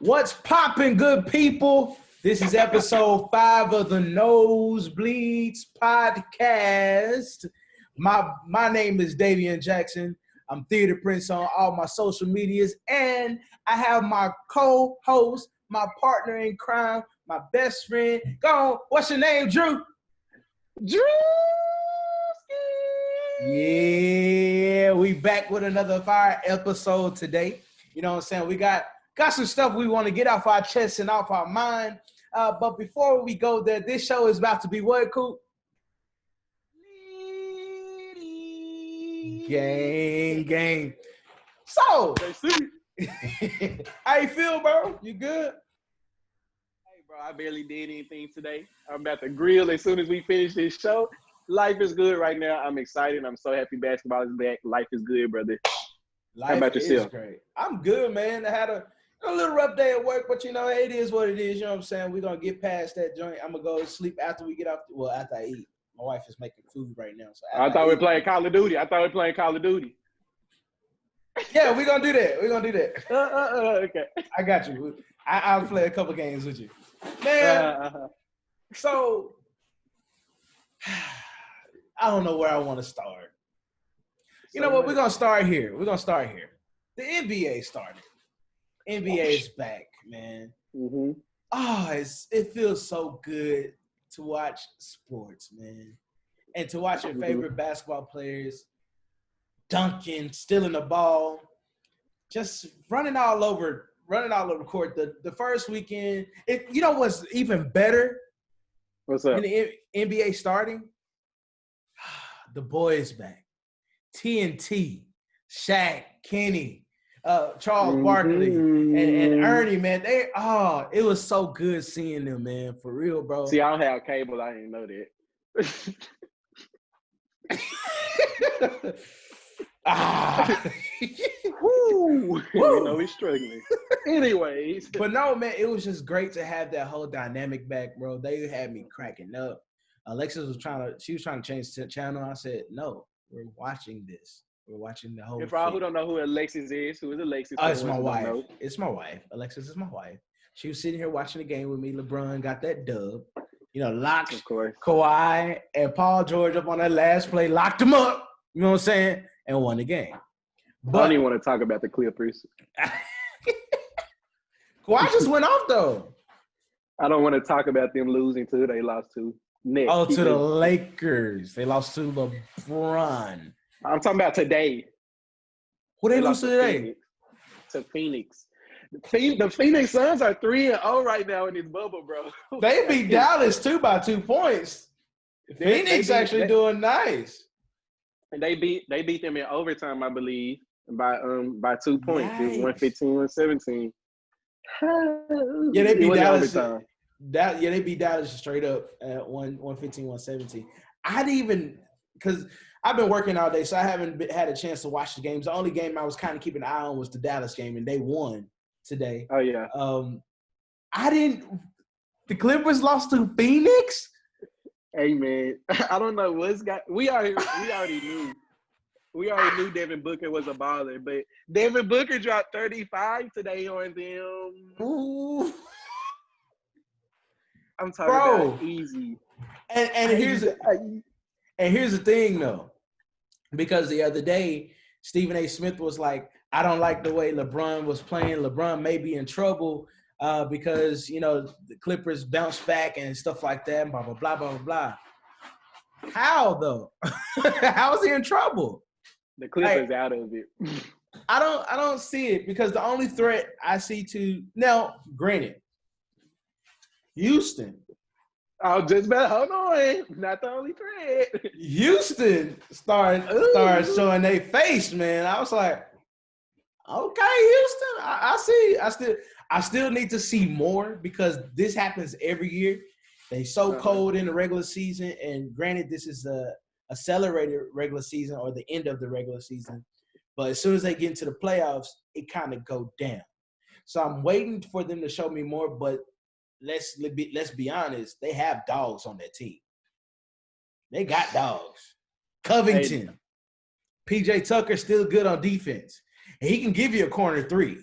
What's poppin', good people? This is episode 5 of the Nosebleeds podcast. My name is Davian Jackson. I'm Theater Prince on all my social medias, and I have my co-host, my partner in crime, my best friend. Go on, what's your name, Drew? Drew. Yeah, we back with another fire episode today. You know what I'm saying? We got some stuff we want to get off our chest and off our mind. But before we go there, this show is about to be what, Coop? Gang. So, how you feel, bro? You good? Hey, bro, I barely did anything today. I'm about to grill as soon as we finish this show. Life is good right now. I'm excited. I'm so happy basketball is back. Life is good, brother. How about yourself? Great. I'm good, man. I had a little rough day at work, but, it is what it is. You know what I'm saying? We're going to get past that joint. I'm going to go to sleep after we get off. Well, after I eat. My wife is making food right now. So I thought we were playing Call of Duty. Yeah, we're going to do that. Okay. I got you. I'll play a couple games with you. Man, so I don't know where I want to start. You know what? We're going to start here. The NBA started. NBA is back, man. Mm-hmm. Oh, it feels so good to watch sports, man. And to watch your favorite basketball players dunking, stealing the ball, just running all over the court. The first weekend, you know what's even better? What's up? In the NBA starting? The boys back. TNT, Shaq, Kenny, Charles Barkley, and Ernie, man. It was so good seeing them, man. For real, bro. See, I don't have cable. I didn't know that. Woo. You know he's struggling. Anyways. But no, man, it was just great to have that whole dynamic back, bro. They had me cracking up. Alexis was trying to change the channel. I said, no, we're watching this. We're watching the whole thing. For all who don't know who Alexis is, who is Alexis? Oh, it's my wife. It's my wife. Alexis is my wife. She was sitting here watching the game with me. LeBron got that dub. Locked Kawhi and Paul George up on that last play, locked him up, you know what I'm saying, and won the game. But I don't even want to talk about the Clippers. Kawhi just went off, though. I don't want to talk about them losing to they lost to. Next. Oh, to the Lakers. They lost to LeBron. I'm talking about today. Who they lose to today? To Phoenix. The Phoenix Suns are 3-0 right now in this bubble, bro. They beat Dallas, too, by 2 points. Phoenix actually doing nice. And they beat them in overtime, I believe, by 2 points. Nice. It was 115-117. Yeah, they beat Dallas. They beat Dallas straight up at 115-117. I didn't even – because I've been working all day, so I haven't had a chance to watch the games. The only game I was kind of keeping an eye on was the Dallas game, and they won today. Oh, yeah. The Clippers lost to Phoenix? Hey, man, I don't know what's got – we already knew. We already knew Devin Booker was a baller, but Devin Booker dropped 35 today on them. Ooh. I'm talking about easy. And here's the thing, though, because the other day Stephen A. Smith was like, I don't like the way LeBron was playing. LeBron may be in trouble because the Clippers bounced back and stuff like that. Blah blah blah blah blah. How though? How is he in trouble? The Clippers out of it. I don't see it because the only threat I see to now, granted. Houston. I'll just bet. Hold on. Not the only threat. Houston started showing their face, man. I was like, okay, Houston. I see. I still need to see more because this happens every year. They so cold in the regular season, and granted, this is a accelerated regular season or the end of the regular season. But as soon as they get into the playoffs, it kind of go down. So I'm waiting for them to show me more, but let's be honest, they have dogs on that team. They got dogs. Covington. PJ Tucker still good on defense. And he can give you a corner three.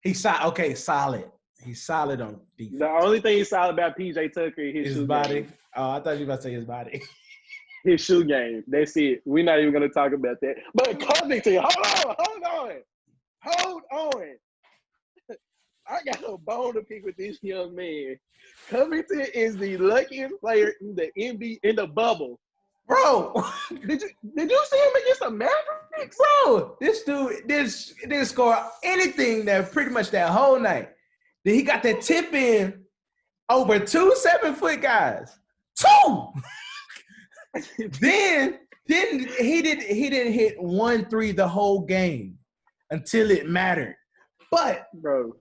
He's okay, solid. He's solid on defense. The only thing he's solid about PJ Tucker is his shoe body. game. Oh, I thought you were about to say his body. His shoe game. That's it. We're not even going to talk about that. But Covington, hold on. I got a bone to pick with this young man. Covington is the luckiest player in the NBA in the bubble. Bro, did you see him against the Mavericks? Bro, this dude didn't score anything that pretty much that whole night. Then he got that tip in over 2 7-foot guys. 2. then he didn't hit 1-3 the whole game until it mattered. But bro,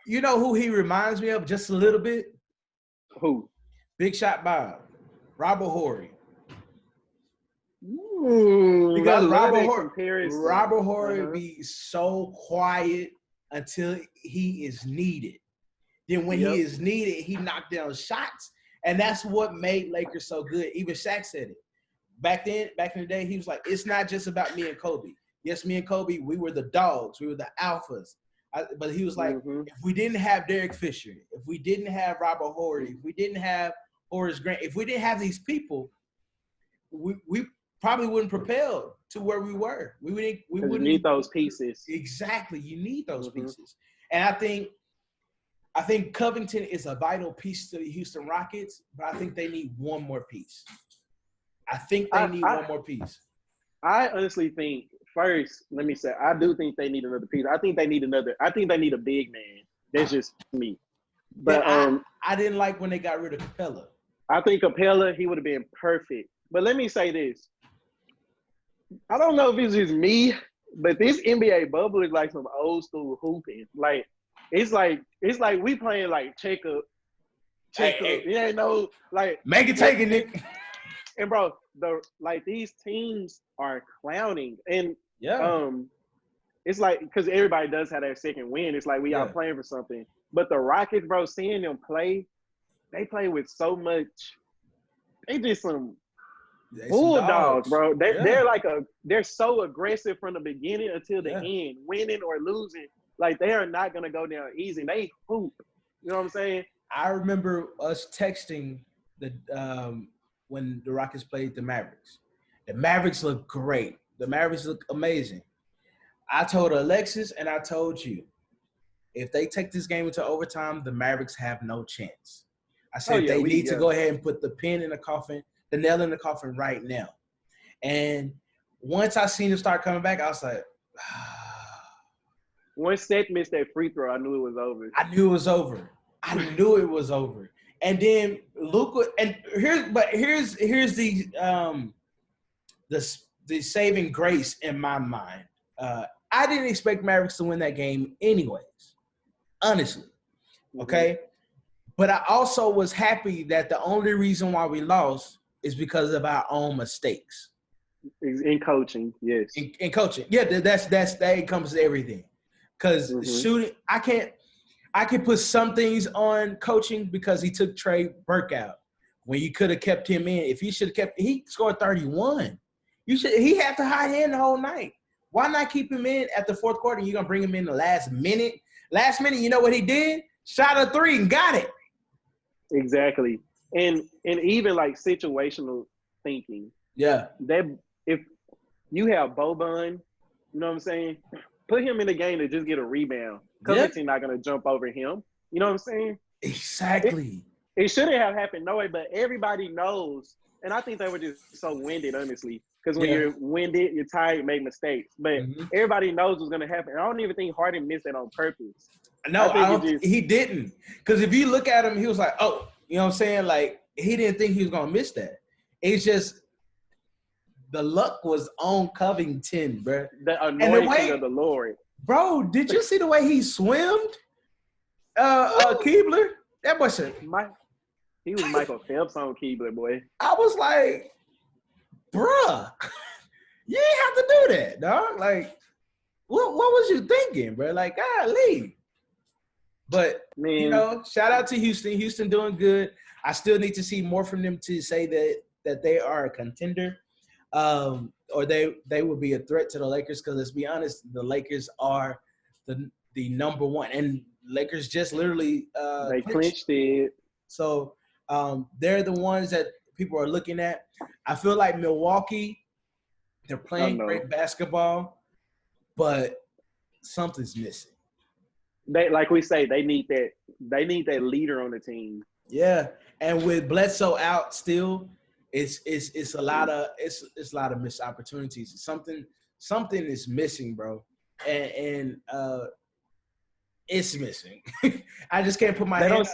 you know who he reminds me of just a little bit? Who? Big Shot Bob, Robert Horry. Because Robert Horry be so quiet until he is needed. Then when he is needed, he knocked down shots, and that's what made Lakers so good. Even Shaq said it. Back in the day, he was like, "It's not just about me and Kobe. Yes, me and Kobe, we were the dogs, we were the alphas." But he was like, if we didn't have Derek Fisher, if we didn't have Robert Horry, if we didn't have Horace Grant, if we didn't have these people, we probably wouldn't propel to where we were. We wouldn't need those pieces. Exactly, you need those pieces. And I think Covington is a vital piece to the Houston Rockets, but I think they need one more piece. One more piece. I honestly think, first, let me say, I do think they need another piece. I think they need a big man. That's just me. But I didn't like when they got rid of Capella. I think Capella, he would have been perfect. But let me say this. I don't know if it's just me, but this NBA bubble is like some old school hooping. Like it's like we playing like check up. You ain't no like make it take it, Nick. And bro, these teams are clowning, and it's like because everybody does have that second win. It's like we are playing for something. But the Rockets, bro, seeing them play, they play with so much. They just some bulldogs, bro. They're so aggressive from the beginning until the end, winning or losing. Like they are not gonna go down easy. They hoop. You know what I'm saying? I remember us texting when the Rockets played the Mavericks. The Mavericks look great. The Mavericks look amazing. I told Alexis and I told you, if they take this game into overtime, the Mavericks have no chance. I said they need to go ahead and put the nail in the coffin right now. And once I seen them start coming back, I was like, Once Steph missed that free throw, I knew it was over. I knew it was over. And then Luka, and here's the saving grace in my mind. I didn't expect Mavericks to win that game anyways, honestly. Okay? But I also was happy that the only reason why we lost is because of our own mistakes. In coaching, yes. In coaching. Yeah, that encompasses everything. Because shooting, I can put some things on coaching because he took Trey Burke out when you could have kept him in. If you should have kept – he scored 31. He had to hide in the whole night. Why not keep him in at the fourth quarter? You're going to bring him in the last minute. Last minute, you know what he did? Shot a 3 and got it. Exactly. And even like situational thinking. Yeah. That if you have Boban, you know what I'm saying? Put him in the game to just get a rebound. Covington not going to jump over him. You know what I'm saying? Exactly. It shouldn't have happened no way, but everybody knows. And I think they were just so winded, honestly. Because when you're winded, you're tired, you make mistakes. But everybody knows what's going to happen. I don't even think Harden missed that on purpose. No, he didn't. Because if you look at him, he was like, oh, you know what I'm saying? Like, he didn't think he was going to miss that. It's just the luck was on Covington, bro. The anointing of the Lord. Bro, did you see the way he swimmed? Keebler? That boy said. He was Michael Phelps on Keebler, boy. I was like, bruh, you ain't have to do that, dog. Like, what was you thinking, bro? Like, golly. But, you know, shout out to Houston. Houston doing good. I still need to see more from them to say that they are a contender. Or they will be a threat to the Lakers because let's be honest, the Lakers are the number one, and Lakers just literally they clinched it. So they're the ones that people are looking at. I feel like Milwaukee, they're playing great basketball, but something's missing. They, like we say, they need that leader on the team. Yeah, and with Bledsoe out still, it's a lot of missed opportunities. Something is missing, bro, and it's missing. I just can't put my hand on it.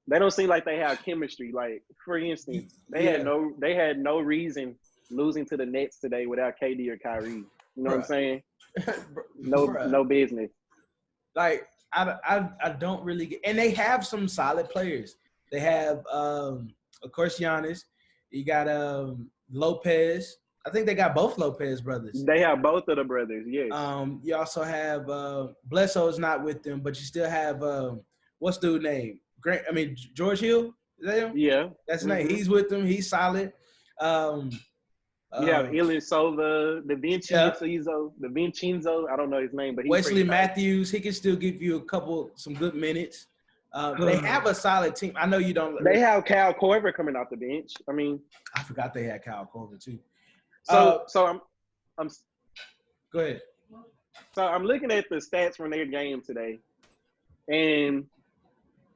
They don't seem like they have chemistry. Like, for instance, they had no reason losing to the Nets today without KD or Kyrie. You know what I'm saying? No business. Like, I don't really get, and they have some solid players. They have of course Giannis. You got Lopez. I think they got both Lopez brothers. They have both of the brothers, yes. You also have Bledsoe's not with them, but you still have what's dude's name? George Hill. Is that him? Yeah. That's his name. He's with them. He's solid. You have Ilyasova, DiVincenzo. I don't know his name, but he's Wesley Matthews. He can still give you some good minutes. They have a solid team. I know you don't. They have Kyle Korver coming off the bench. I mean, I forgot they had Kyle Korver too. So I'm. Go ahead. So I'm looking at the stats from their game today, and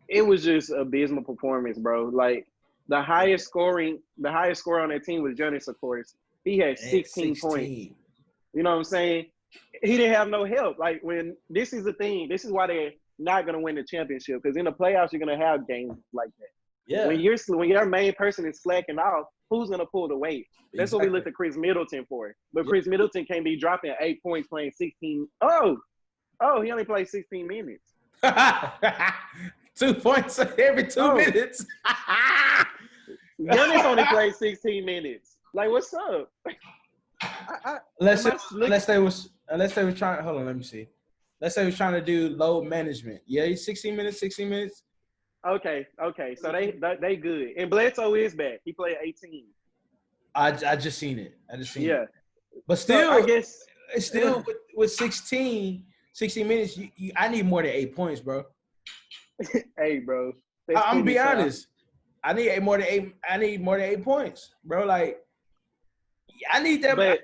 it was just abysmal performance, bro. Like the highest scorer on that team was Giannis, of course. He had 16 points. You know what I'm saying? He didn't have no help. Like, when this is the thing, this is why they're not gonna win the championship, because in the playoffs you're gonna have games like that. Yeah. When your main person is slacking off, who's gonna pull the weight? That's what we look at Chris Middleton for. But Chris Middleton can't be dropping 8 points playing 16. Oh, he only played 16 minutes. 2 points every 2 minutes. Giannis only played 16 minutes. Like, what's up? Unless they was trying. Hold on, let me see. Let's say he was trying to do load management. Yeah, he's 16 minutes. Okay. So they good. And Bledsoe is back. He played 18. I just seen it. Yeah. But still, so I guess it's still with 16 minutes. I need more than 8 points, bro. Hey, bro. I'm gonna be honest. I need more than 8 points, bro. Like, I need that.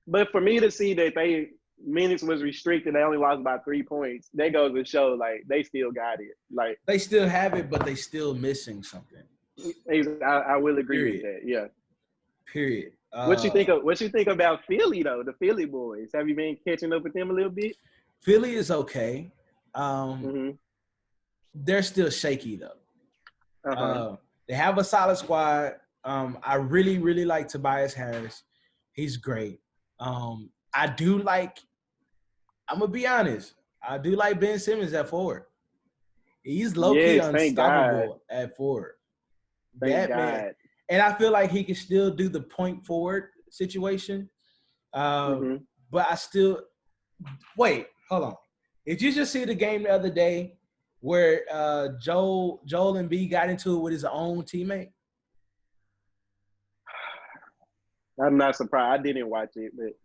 But for me to see that they minutes was restricted, they only lost by 3 points. That goes to show, like, they still got it. Like, they still have it, but they still missing something. I will agree with that. Yeah. Period. What you think about Philly though? The Philly boys. Have you been catching up with them a little bit? Philly is okay. They're still shaky though. They have a solid squad. I really, really like Tobias Harris. He's great. I do like. I'm gonna be honest. I do like Ben Simmons at forward. He's low-key unstoppable at forward. Thank God. Man. And I feel like he can still do the point forward situation. But I still – wait, hold on. Did you just see the game the other day where Joel Embiid got into it with his own teammate? I'm not surprised. I didn't watch it, but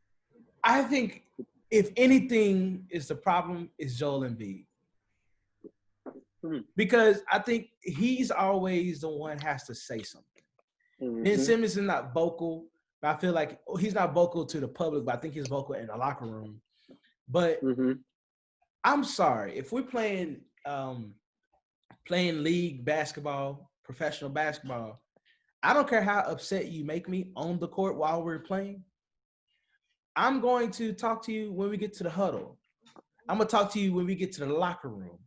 I think if anything is the problem, it's Joel Embiid. Because I think he's always the one has to say something. Ben Simmons is not vocal, but I feel like he's not vocal to the public, but I think he's vocal in the locker room. But I'm sorry, if we're playing league basketball, professional basketball, I don't care how upset you make me on the court while we're playing. I'm going to talk to you when we get to the huddle. I'm gonna talk to you when we get to the locker room.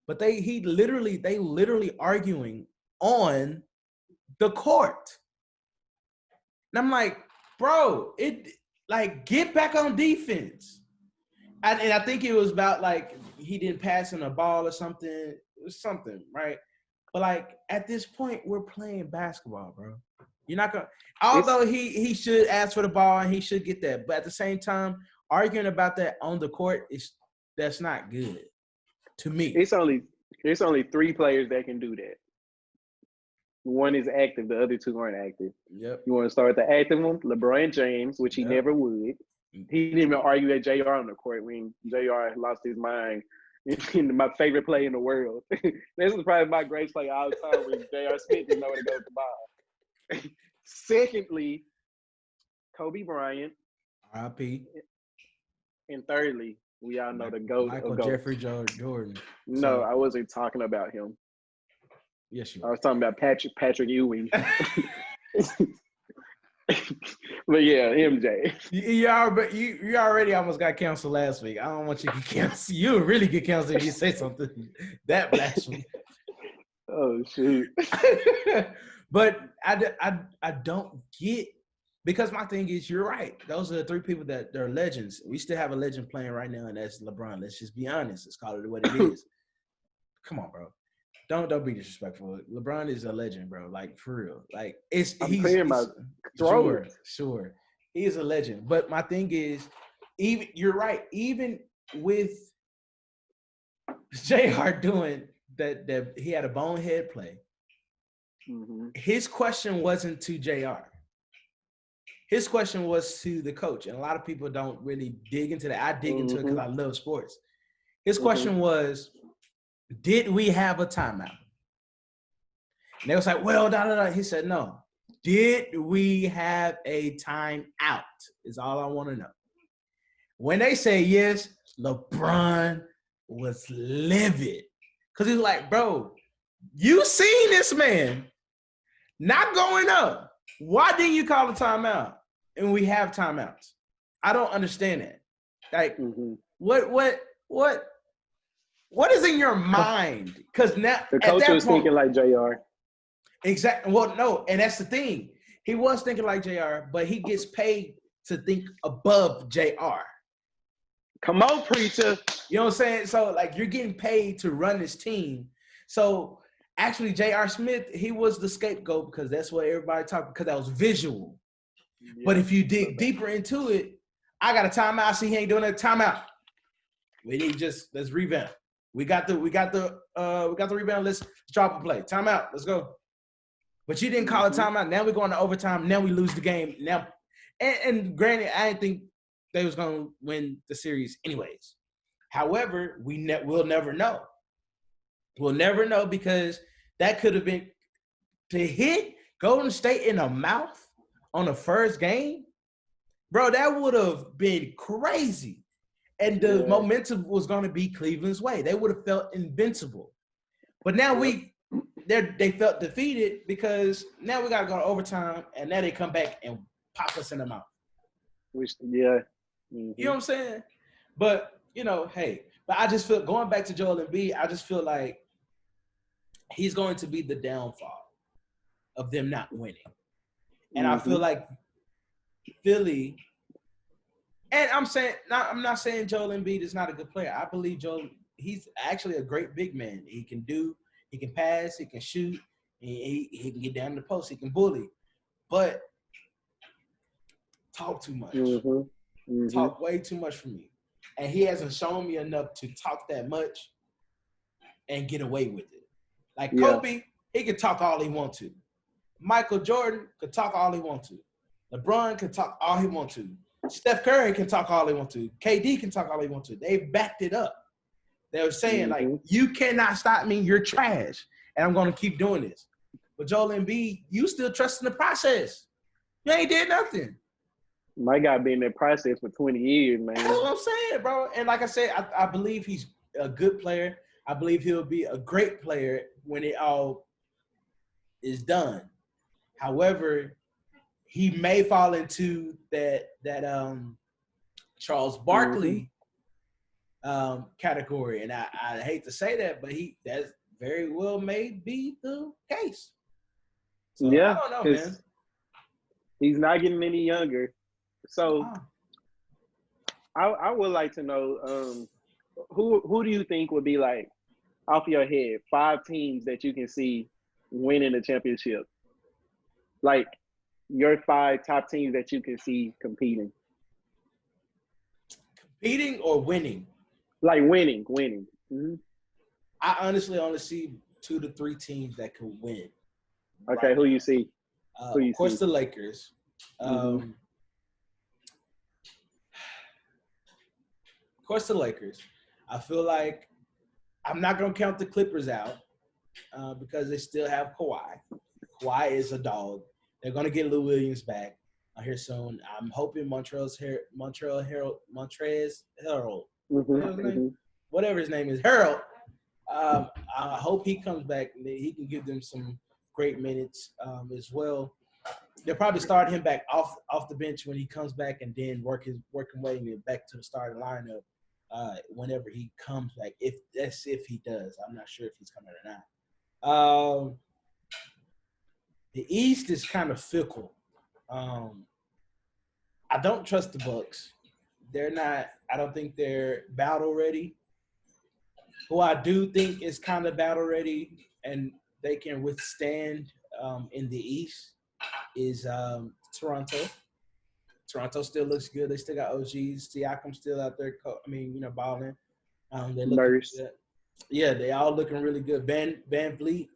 But they literally arguing on the court. And I'm like, bro, get back on defense. And I think it was about, like, he didn't pass in a ball or something. It was something, right? But, like, at this point, we're playing basketball, bro. You're not going to – although he should ask for the ball and he should get that. But at the same time, arguing about that on the court, that's not good to me. It's only 3 players that can do that. One is active. The other 2 aren't active. Yep. You want to start with the active one? LeBron James, which he never would. He didn't even argue at JR on the court when JR lost his mind in my favorite play in the world. This is probably my greatest play all the time when J.R. Smith didn't know where to go with the ball. Secondly, Kobe Bryant. R.I.P. And thirdly, we all know the GOAT Michael of GOAT. Jeffrey Jordan. No, I wasn't talking about him. Yes, you I were. was talking about Patrick Ewing. But yeah, MJ. You already almost got canceled last week. I don't want you to get canceled. You would really get canceled if you say something that blasphemous. Oh shoot! But I don't get, because my thing is, you're right. Those are the three people that are legends. We still have a legend playing right now, and that's LeBron. Let's just be honest. Let's call it what it is. Come on, bro. Don't be disrespectful. LeBron is a legend, bro. Like, for real. Like, he's clear my throat. Sure. He is a legend. But my thing is, you're right. Even with JR doing that he had a bonehead play. Mm-hmm. His question wasn't to JR. His question was to the coach. And a lot of people don't really dig into that. I dig into it because I love sports. His question was, did we have a timeout? And they was like, well, He said, no. Did we have a timeout? Is all I want to know. When they say yes, LeBron was livid. Because he was like, bro, you seen this man not going up. Why didn't you call a timeout? And we have timeouts. I don't understand that. Like, what is in your mind? Because now the coach was thinking like JR. Exactly. Well, no, and that's the thing. He was thinking like JR, but he gets paid to think above JR. Come on, preacher. You know what I'm saying? So, like, you're getting paid to run this team. So, actually, J.R. Smith, he was the scapegoat because that's what everybody talked, because that was visual. Yeah, but if you dig deeper into it, I got a timeout. I see he ain't doing a timeout. We need let's revamp. We got the rebound. Let's drop a play. Timeout. Let's go. But you didn't call a timeout. Now we're going to overtime. Now we lose the game. Now, and granted, I didn't think they was going to win the series anyways. However, we'll never know. We'll never know, because that could have been to hit Golden State in the mouth on the first game. Bro, that would have been crazy. And the momentum was going to be Cleveland's way. They would have felt invincible. But now they felt defeated, because now we got to go to overtime, and now they come back and pop us in the mouth. You know what I'm saying? But, hey, but I just feel, going back to Joel Embiid, I just feel like he's going to be the downfall of them not winning. And I feel like Philly, and I'm not saying Joel Embiid is not a good player. I believe he's actually a great big man. He can pass, he can shoot, he can get down the post, he can bully. But talk too much. Talk way too much for me. And he hasn't shown me enough to talk that much and get away with it. Like Kobe, he can talk all he wants to. Michael Jordan could talk all he wants to. LeBron can talk all he wants to. Steph Curry can talk all he wants to. KD can talk all he wants to. They've backed it up. They were saying, like, you cannot stop me. You're trash. And I'm going to keep doing this. But Joel Embiid, you still trust in the process. You ain't did nothing. My guy been in that process for 20 years, man. That's what I'm saying, bro. And like I said, I believe he's a good player. I believe he'll be a great player when it all is done. However, he may fall into that Charles Barkley category. And I hate to say that, but that very well may be the case. So, I don't know, man. He's not getting any younger. So I would like to know who do you think would be, like, off your head, 5 teams that you can see winning the championship? Like, your 5 top teams that you can see competing. Competing or winning? Like winning. I honestly only see 2 to 3 teams that can win. Okay, right. Who you see? Of course, the Lakers. course, the Lakers. I feel like I'm not going to count the Clippers out because they still have Kawhi. Kawhi is a dog. They're going to get Lou Williams back here soon. I'm hoping Montrezl Harrell, whatever his name is, Harold. I hope he comes back and he can give them some great minutes as well. They'll probably start him back off the bench when he comes back, and then work his way back to the starting lineup whenever he comes back. If he does, I'm not sure if he's coming or not. The East is kind of fickle. I don't trust the Bucks. They're not. I don't think they're battle ready. Who I do think is kind of battle ready and they can withstand in the East is Toronto. Toronto still looks good. They still got OGs. Siakam's still out there. Balling. They look good. Yeah, they all looking really good. Van Vliet,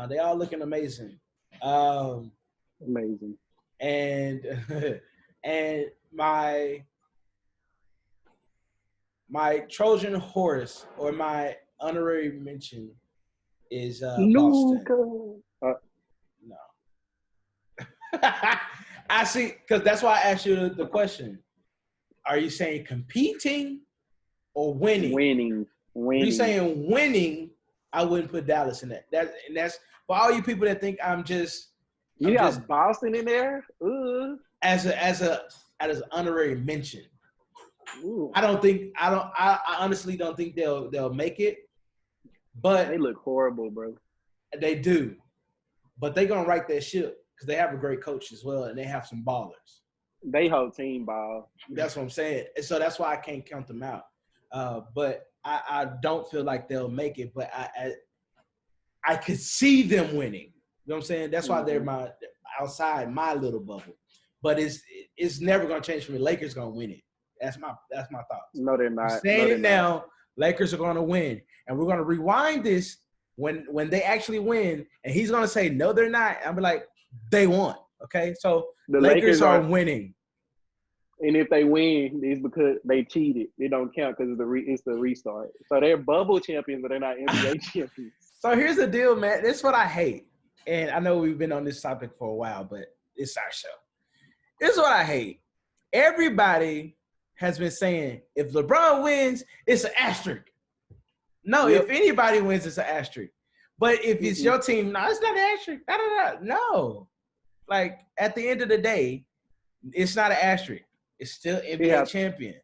they all looking amazing. Amazing. And and my Trojan horse or my honorary mention is Boston. No. I see, because that's why I asked you the question. Are you saying competing or winning? Winning. If you're saying winning, I wouldn't put Dallas in that. That's for all you people that think I'm just. You got Boston in there? As an honorary mention. Ooh. I honestly don't think they'll make it. But they look horrible, bro. They do. But they're gonna right their ship because they have a great coach as well and they have some ballers. They whole team ball. That's what I'm saying. And so that's why I can't count them out. But I don't feel like they'll make it, but I could see them winning. You know what I'm saying? That's why they're outside my little bubble. But it's never gonna change for me. Lakers gonna win it. That's my thoughts. No, they're not. I'm saying it now. Lakers are gonna win, and we're gonna rewind this when they actually win, and he's gonna say no, they're not. I'll be like, they won. Okay, so the Lakers are winning. And if they win, it's because they cheated. It don't count because it's the restart. So they're bubble champions, but they're not NBA champions. So here's the deal, man. This is what I hate, and I know we've been on this topic for a while, but it's our show. This is what I hate. Everybody has been saying if LeBron wins, it's an asterisk. No, if anybody wins, it's an asterisk. But if it's your team, no, it's not an asterisk. No. Like, at the end of the day, it's not an asterisk. It's still NBA champion.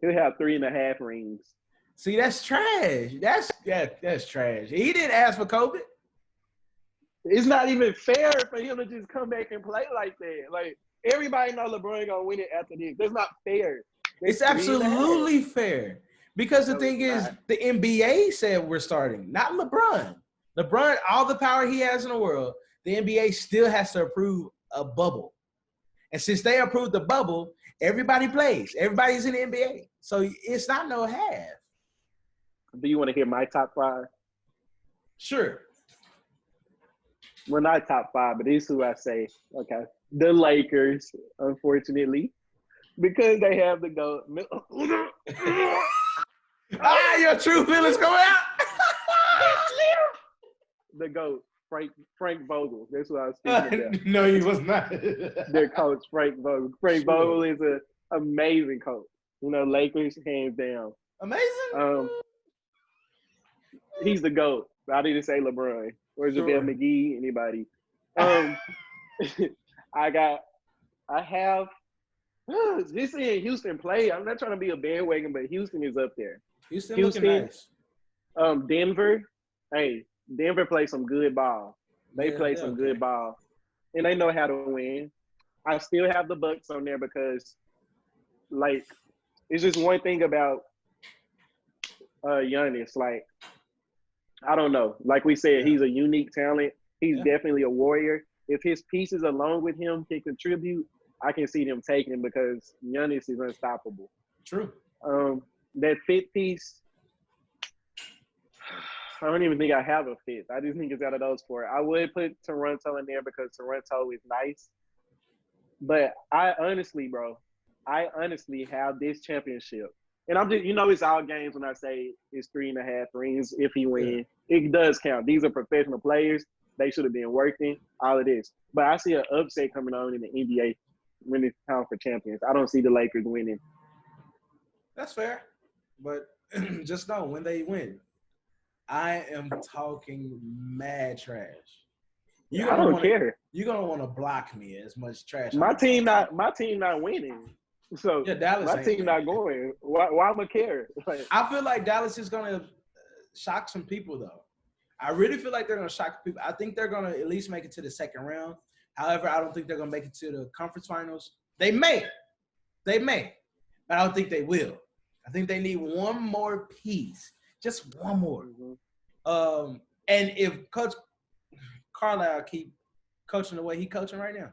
He'll have 3.5 rings. See, that's trash. That's trash. He didn't ask for COVID. It's not even fair for him to just come back and play like that. Like, everybody know LeBron gonna win it after this. That's not fair. It's absolutely fair. Because the thing is, the NBA said we're starting, not LeBron. LeBron, all the power he has in the world, the NBA still has to approve a bubble. And since they approved the bubble, everybody plays. Everybody's in the NBA. So it's not no half. Do you want to hear my top 5? Sure. Well, not top 5, but this is who I say. Okay. The Lakers, unfortunately, because they have the GOAT. Your true feelings come out. The GOAT, Frank Vogel. That's what I was thinking about. No, he was not. Their coach, Frank Vogel. Frank Vogel is an amazing coach. Lakers, hands down. Amazing? He's the GOAT. I didn't say LeBron or JaVale McGee, anybody. I have this in Houston play. I'm not trying to be a bandwagon, but Houston is up there. Houston looking nice. Denver. Hey, Denver plays some good ball. They play some good ball. And they know how to win. I still have the Bucks on there because, like, it's just one thing about Giannis. Like, I don't know. Like we said, he's a unique talent. He's definitely a warrior. If his pieces along with him can contribute, I can see them taking him because Giannis is unstoppable. True. That fifth piece, I don't even think I have a fifth. I just think it's out of those 4. I would put Toronto in there because Toronto is nice. But I honestly have this championship And I'm just, it's all games when I say it's 3.5 rings if he wins. Yeah. It does count. These are professional players. They should have been working, all of this. But I see an upset coming on in the NBA when it's time for champions. I don't see the Lakers winning. That's fair. But just know when they win, I am talking mad trash. I don't care. You're gonna want to block me as much trash. My team not winning. So yeah, Dallas my team not going. Why am I care? Like, I feel like Dallas is gonna shock some people though. I really feel like they're gonna shock people. I think they're gonna at least make it to the second round. However, I don't think they're gonna make it to the conference finals. They may, but I don't think they will. I think they need one more piece, just one more. Mm-hmm. And if Coach Carlisle keep coaching the way he coaching right now,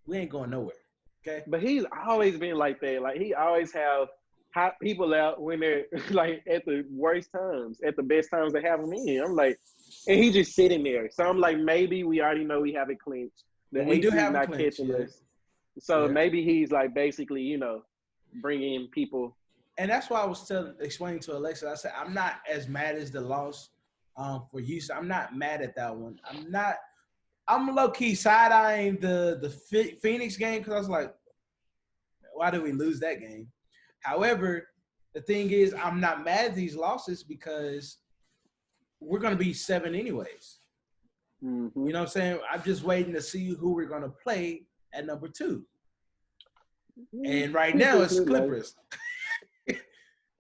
we ain't going nowhere. Okay. But he's always been like that. Like he always have hot people out when they're like at the worst times, at the best times they have him in. I'm like, and he's just sitting there. So I'm like, maybe we already know we have it clinched. We do have it clinched. Yeah. So maybe he's like basically, bringing in people. And that's why I was explaining to Alexa. I said I'm not as mad as the loss for Houston. I'm not mad at that one. I'm low-key side-eyeing the Phoenix game because I was like, why did we lose that game? However, the thing is, I'm not mad at these losses because we're going to be 7 anyways. Mm-hmm. You know what I'm saying? I'm just waiting to see who we're going to play at number 2. And right now, it's Clippers.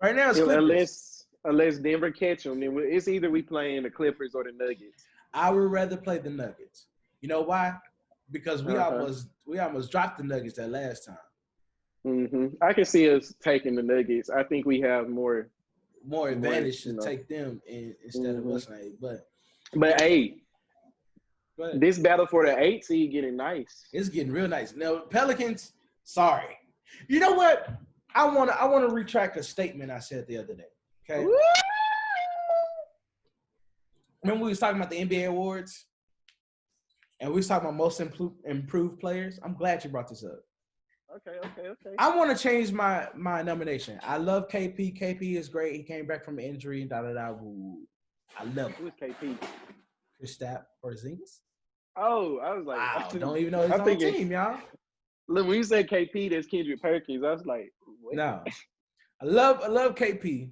Right now, it's Clippers. Unless Denver catch them, then it's either we playing the Clippers or the Nuggets. I would rather play the Nuggets. You know why? Because we almost dropped the Nuggets that last time. Mm-hmm. I can see us taking the Nuggets. I think we have more advantage to take them instead of us. But hey, this battle for the 8 seed getting nice. It's getting real nice. Now Pelicans, sorry. You know what? I want to retract a statement I said the other day. Okay. Woo! Remember we was talking about the NBA awards, and we was talking about most improved players. I'm glad you brought this up. Okay. I want to change my nomination. I love KP. KP is great. He came back from injury and da-da-da. I love him. Who's KP? Kristaps Porzingis. Oh, I was like, wow, don't even know his own team, y'all. Look, when you said KP, that's Kendrick Perkins. I was like, what? No. I love KP.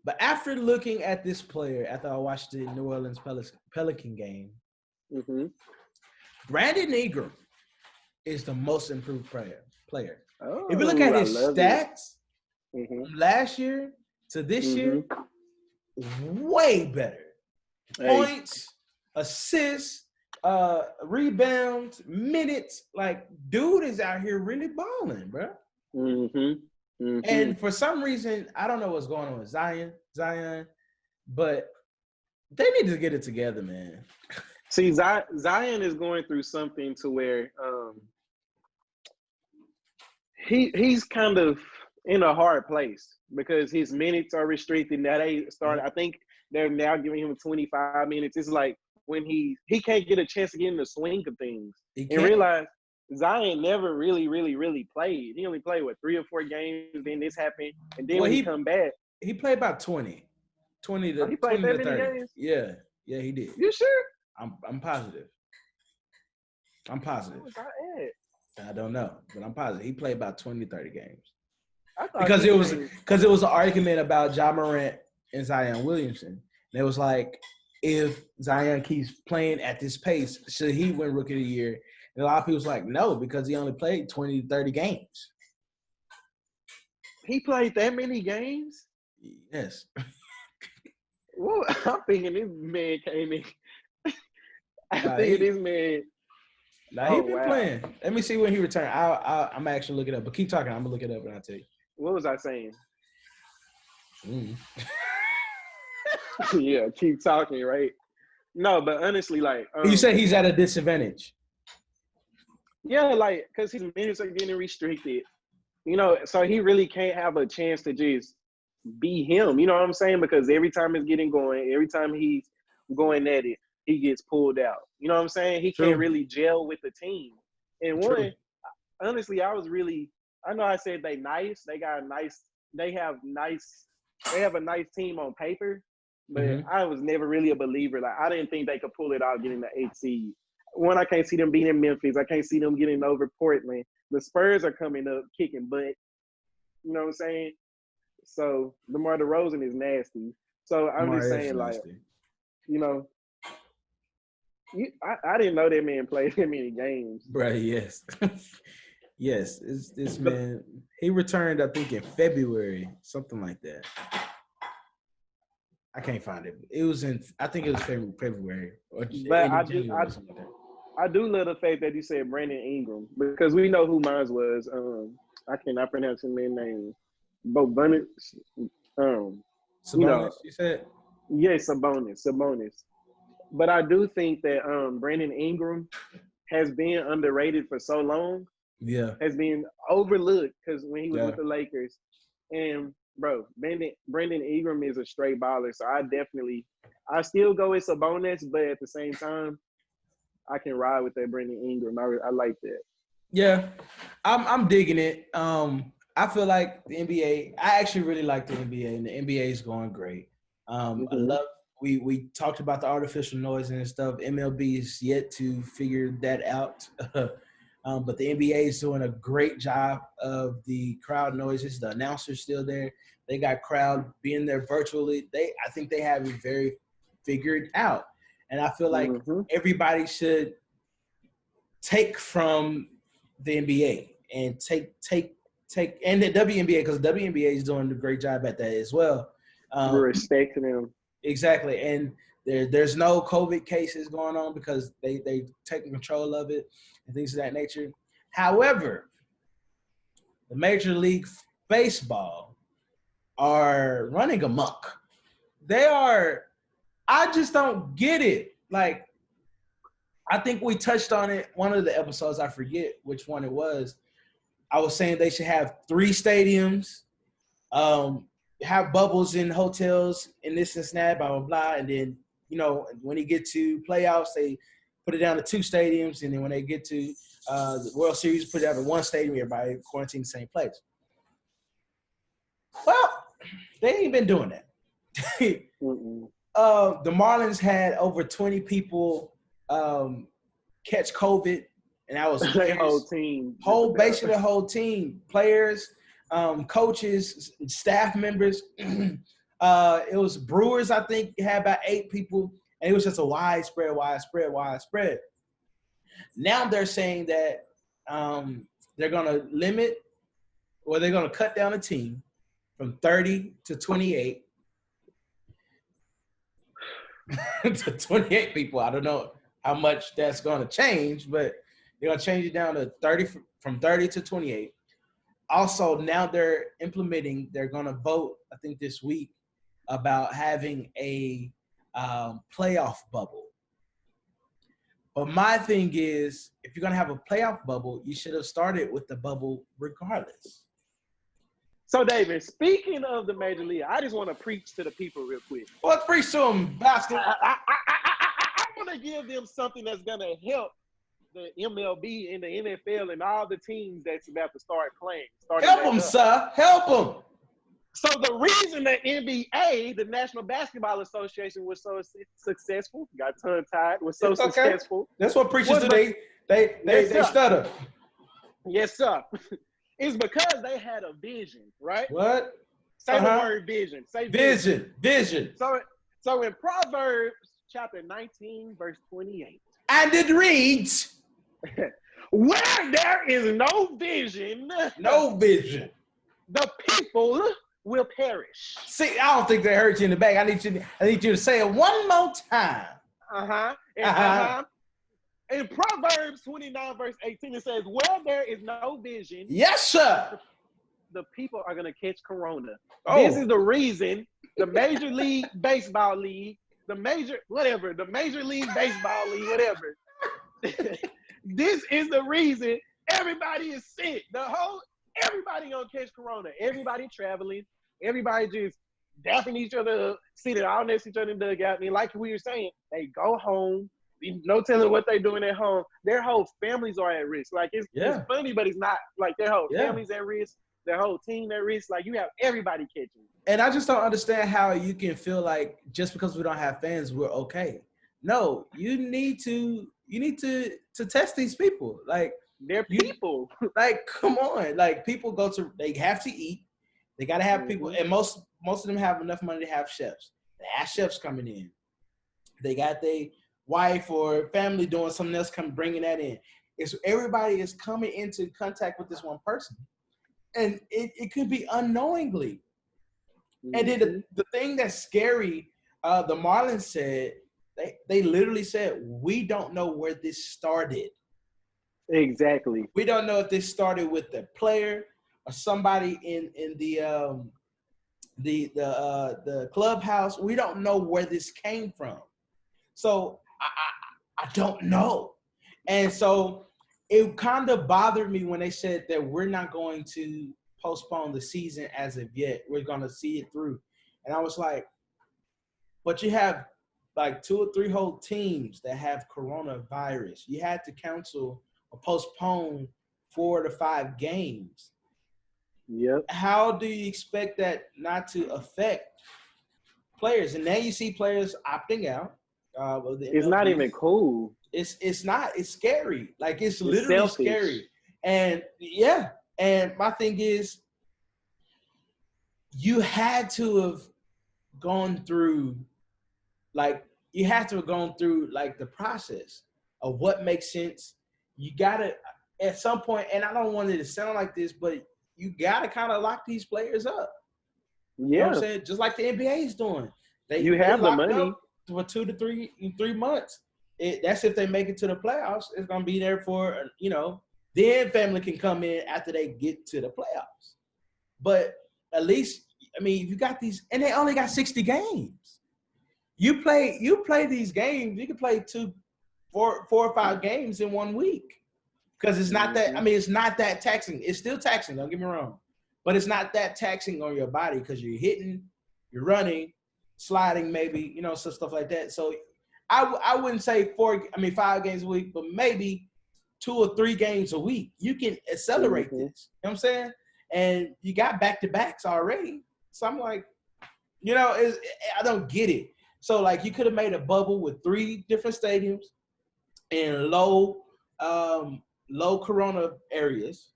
But after looking at this player, after I watched the New Orleans Pelican game, Brandon Ingram is the most improved player. Oh, if you look at his stats from last year to this year, way better. Points, assists, rebounds, minutes. Like, dude is out here really balling, bro. And for some reason, I don't know what's going on with Zion, but they need to get it together, man. See, Zion is going through something to where he's kind of in a hard place because his minutes are restricted. Now they started. I think they're now giving him 25 minutes. It's like when he can't get a chance to get in the swing of things and realize Zion never really played. He only played 3 or 4 games. Then this happened, and then when he come back, he played about 20 to he played 20 that to 30. Many games? Yeah, he did. You sure? I'm positive. What was I at? I don't know, but I'm positive he played about 20 to 30 games. Because it was an argument about Ja Morant and Zion Williamson. And it was like, if Zion keeps playing at this pace, should he win Rookie of the Year? And a lot of people was like, no, because he only played 20 to 30 games. He played that many games? Yes. Well, I'm thinking this man came in. This man. Nah, he been playing. Let me see when he returned. I'm actually looking it up, but keep talking. I'm gonna look it up and I'll tell you. What was I saying? Yeah, keep talking, right? No, but honestly, like you said he's at a disadvantage. Yeah, like because his minutes are getting restricted. So he really can't have a chance to just be him. You know what I'm saying? Because every time it's getting going, every time he's going at it, he gets pulled out. You know what I'm saying? He can't really gel with the team. And honestly, I was really I know I said they nice. They got a nice. They have a nice team on paper, but I was never really a believer. Like I didn't think they could pull it out, getting the 8th seed. One, I can't see them beating Memphis. I can't see them getting over Portland. The Spurs are coming up kicking butt. You know what I'm saying? So DeMar DeRozan is nasty. So I'm just saying, like, you know, I didn't know that man played that many games. Right, yes. Yes, this man, he returned, I think, in February, something like that. I can't find it. I think it was February. But I do love the fact that you said Brandon Ingram, because we know who mine was. I cannot pronounce his name. Sabonis, you said? Yes, Sabonis. But I do think that Brandon Ingram has been underrated for so long. Yeah. Has been overlooked because when he was with the Lakers. And, bro, Brandon Ingram is a straight baller. So I still go with Sabonis, but at the same time, I can ride with that Brandon Ingram. I like that. Yeah, I'm digging it. I feel like the NBA. I actually really like the NBA, and the NBA is going great. I love. We talked about the artificial noise and stuff. MLB is yet to figure that out, but the NBA is doing a great job of the crowd noises. The announcers still there. They got crowd being there virtually. I think they have it very figured out, and I feel like everybody should take from the NBA and take and the WNBA, because the WNBA is doing a great job at that as well. We're respecting them. Exactly. And there's no COVID cases going on because they taking control of it and things of that nature. However, the Major League Baseball are running amok. I just don't get it. Like, I think we touched on it one of the episodes. I forget which one it was. I was saying they should have 3 stadiums, have bubbles in hotels in this and that, blah, blah, blah. And then, when you get to playoffs, they put it down to 2 stadiums. And then when they get to the World Series, put it down to 1 stadium, everybody quarantined in the same place. Well, they ain't been doing that. The Marlins had over 20 people catch COVID, and that was the whole team. Basically the whole team, players, coaches, staff members. It was Brewers, I think, had about 8 people, and it was just a widespread. Now they're saying that they're going to limit, or they're going to cut down a team from 30 to 28 to 28 people. I don't know how much that's going to change, but they're going to change it down to from 30 to 28. Also, now they're going to vote, I think this week, about having a playoff bubble. But my thing is, if you're going to have a playoff bubble, you should have started with the bubble regardless. So, David, speaking of the Major League, I just want to preach to the people real quick. Well, preach to them, bastard. I want to give them something that's going to help the MLB and the NFL and all the teams that's about to start playing. Help them, sir. Help them. So the reason the NBA, the National Basketball Association, was so successful, got tongue-tied, was so successful. That's what preachers do. They stutter. Yes, sir. It's because they had a vision, right? What? Say the word vision. Say vision. So in Proverbs chapter 19, verse 28. And it reads, where there is no vision, the people will perish. See, I don't think they heard you in the back. I need you to say it one more time. In Proverbs 29, verse 18, it says, where there is no vision, yes, sir, the people are going to catch corona. Oh. This is the reason the Major League Baseball League, the Major League Baseball League, whatever. This is the reason everybody is sick. Everybody going to catch corona. Everybody traveling. Everybody just dapping each other up, sitting all next to each other in the dugout. And like we were saying, they go home. no telling what they're doing at home. Their whole families are at risk. Like it's funny, but it's not. Like their whole families at risk, their whole team at risk. Like you have everybody catching. And I just don't understand how you can feel like just because we don't have fans, we're okay. No, you need to test these people. Like they're people. Like, come on. Like people they have to eat. They gotta have people, and most of them have enough money to have chefs. They have chefs coming in. They got their wife or family doing something else, bringing that in. It's everybody is coming into contact with this one person, and it could be unknowingly. And then the thing that's scary, the Marlins said, they literally said, we don't know where this started. Exactly. We don't know if this started with the player or somebody in the clubhouse. We don't know where this came from. So I don't know. And so it kind of bothered me when they said that we're not going to postpone the season as of yet. We're going to see it through. And I was like, but you have like 2 or 3 whole teams that have coronavirus. You had to cancel or postpone 4 to 5 games. Yep. How do you expect that not to affect players? And now you see players opting out. It's not even cool. It's not. It's scary. Like it's literally selfish. Scary. And and my thing is, you had to have gone through, the process of what makes sense. You gotta at some point, and I don't want it to sound like this, but you gotta kind of lock these players up. Yeah, you know what I'm saying, just like the NBA is doing. You have the money for 2 to 3 months. That's if they make it to the playoffs. It's gonna be there for then family can come in after they get to the playoffs. But at least, I mean, you got these, and they only got 60 games. You play these games. You can play 4 or 5 games in 1 week because it's not that. I mean, it's not that taxing. It's still taxing. Don't get me wrong, but it's not that taxing on your body because you're hitting, you're running, sliding, maybe some stuff like that. So I wouldn't say 5 games a week, but maybe 2 or 3 games a week. You can accelerate this. You know what I'm saying? And you got back-to-backs already. So I'm like, I don't get it. So like you could have made a bubble with 3 different stadiums in low corona areas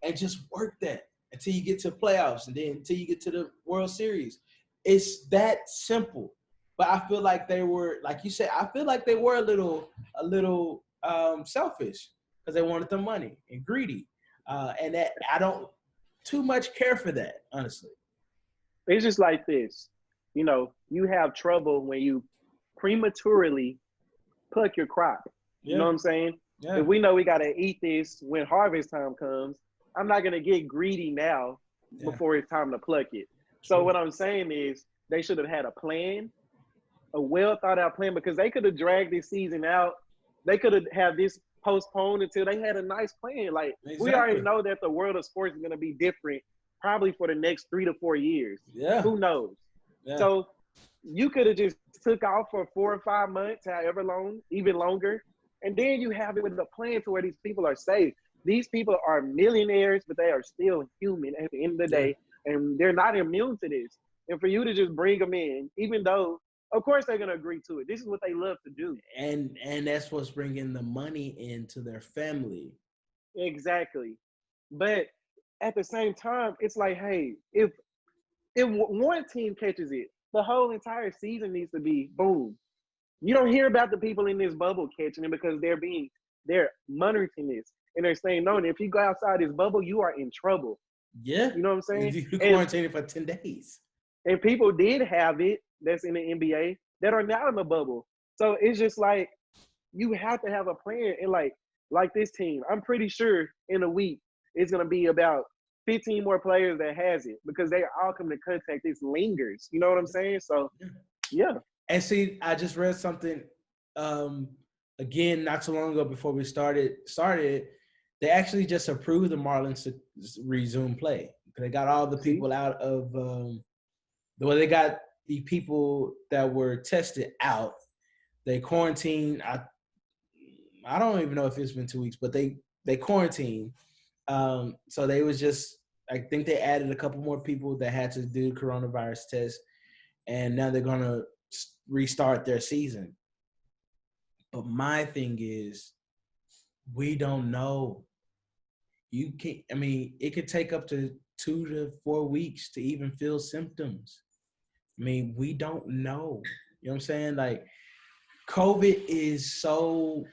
and just work that until you get to playoffs and then until you get to the World Series. It's that simple. But I feel like they were, like you said, I feel like they were a little selfish because they wanted the money and greedy. And that I don't too much care for that, honestly. It's just like this. You have trouble when you prematurely pluck your crop. Yeah. You know what I'm saying? Yeah. If we know we got to eat this when harvest time comes, I'm not going to get greedy now before it's time to pluck it. So what I'm saying is they should have had a plan, a well thought out plan, because they could have dragged this season out. They could have this postponed until they had a nice plan. Like we already know that the world of sports is going to be different probably for the next 3 to 4 years. Yeah. Who knows? Yeah. So you could have just took off for 4 or 5 months, however long, even longer. And then you have it with a plan to where these people are safe. These people are millionaires, but they are still human at the end of the day. And they're not immune to this. And for you to just bring them in, even though, of course, they're going to agree to it. This is what they love to do. And that's what's bringing the money into their family. Exactly. But at the same time, it's like, hey, if one team catches it, the whole entire season needs to be boom. You don't hear about the people in this bubble catching it because they're monitoring this. And they're saying, no, if you go outside this bubble, you are in trouble. Yeah. You know what I'm saying? You quarantined for 10 days. And people did have it that's in the NBA that are now in the bubble. So it's just like you have to have a plan. And like this team, I'm pretty sure in a week it's going to be about 15 more players that has it because they all come to contact. This lingers. You know what I'm saying? So, yeah. And see, I just read something again not too long ago before we started. They actually just approved the Marlins to resume play. They got all the people out of they got the people that were tested out. they quarantined. I don't even know if it's been 2 weeks, but they quarantined. So they was just, I think they added a couple more people that had to do coronavirus tests, and now they're gonna restart their season. But my thing is, we don't know. You can't. I mean, it could take up to 2 to 4 weeks to even feel symptoms. I mean, we don't know. You know what I'm saying? Like, COVID is so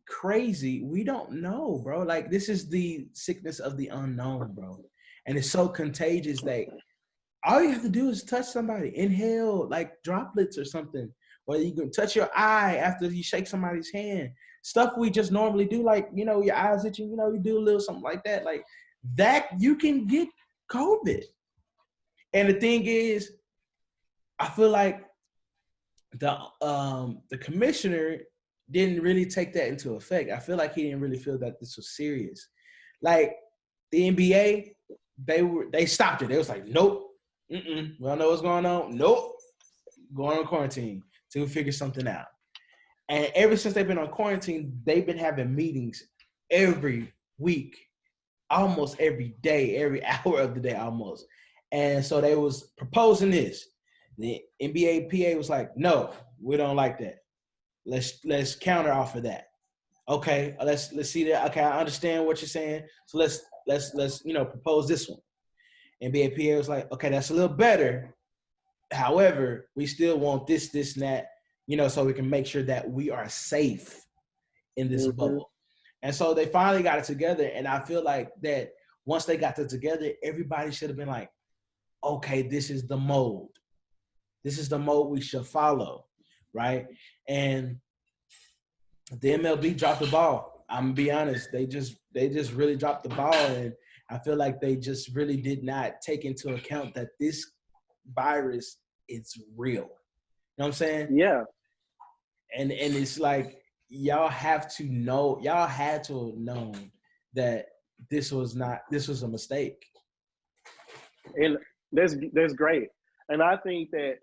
crazy. We don't know, bro. Like, this is the sickness of the unknown, bro. And it's so contagious that all you have to do is touch somebody, inhale like droplets or something, or you can touch your eye after you shake somebody's hand. Stuff we just normally do, like, you know, your eyes itching, you know, you do a little something like that. Like that, you can get COVID. And the thing is, I feel like the commissioner didn't really take that into effect. I feel like he didn't really feel that this was serious. Like the NBA, they stopped it. They was like, nope, we don't know what's going on. Nope, going on quarantine to figure something out. And ever since they've been on quarantine, they've been having meetings every week, almost every day, every hour of the day, almost. And so they was proposing this. The NBA PA was like, no, we don't like that. Let's counter offer that. Okay, let's see that. Okay, I understand what you're saying. So let's propose this one. NBA PA was like, okay, that's a little better. However, we still want this, and that, so we can make sure that we are safe in this bubble. And so they finally got it together. And I feel like that once they got it together, everybody should have been like, okay, this is the mold. This is the mode we should follow, right? And the MLB dropped the ball. I'm gonna be honest. They just really dropped the ball, and I feel like they just really did not take into account that this virus is real. You know what I'm saying? Yeah. And it's like y'all had to have known that this was a mistake. And that's great. And I think that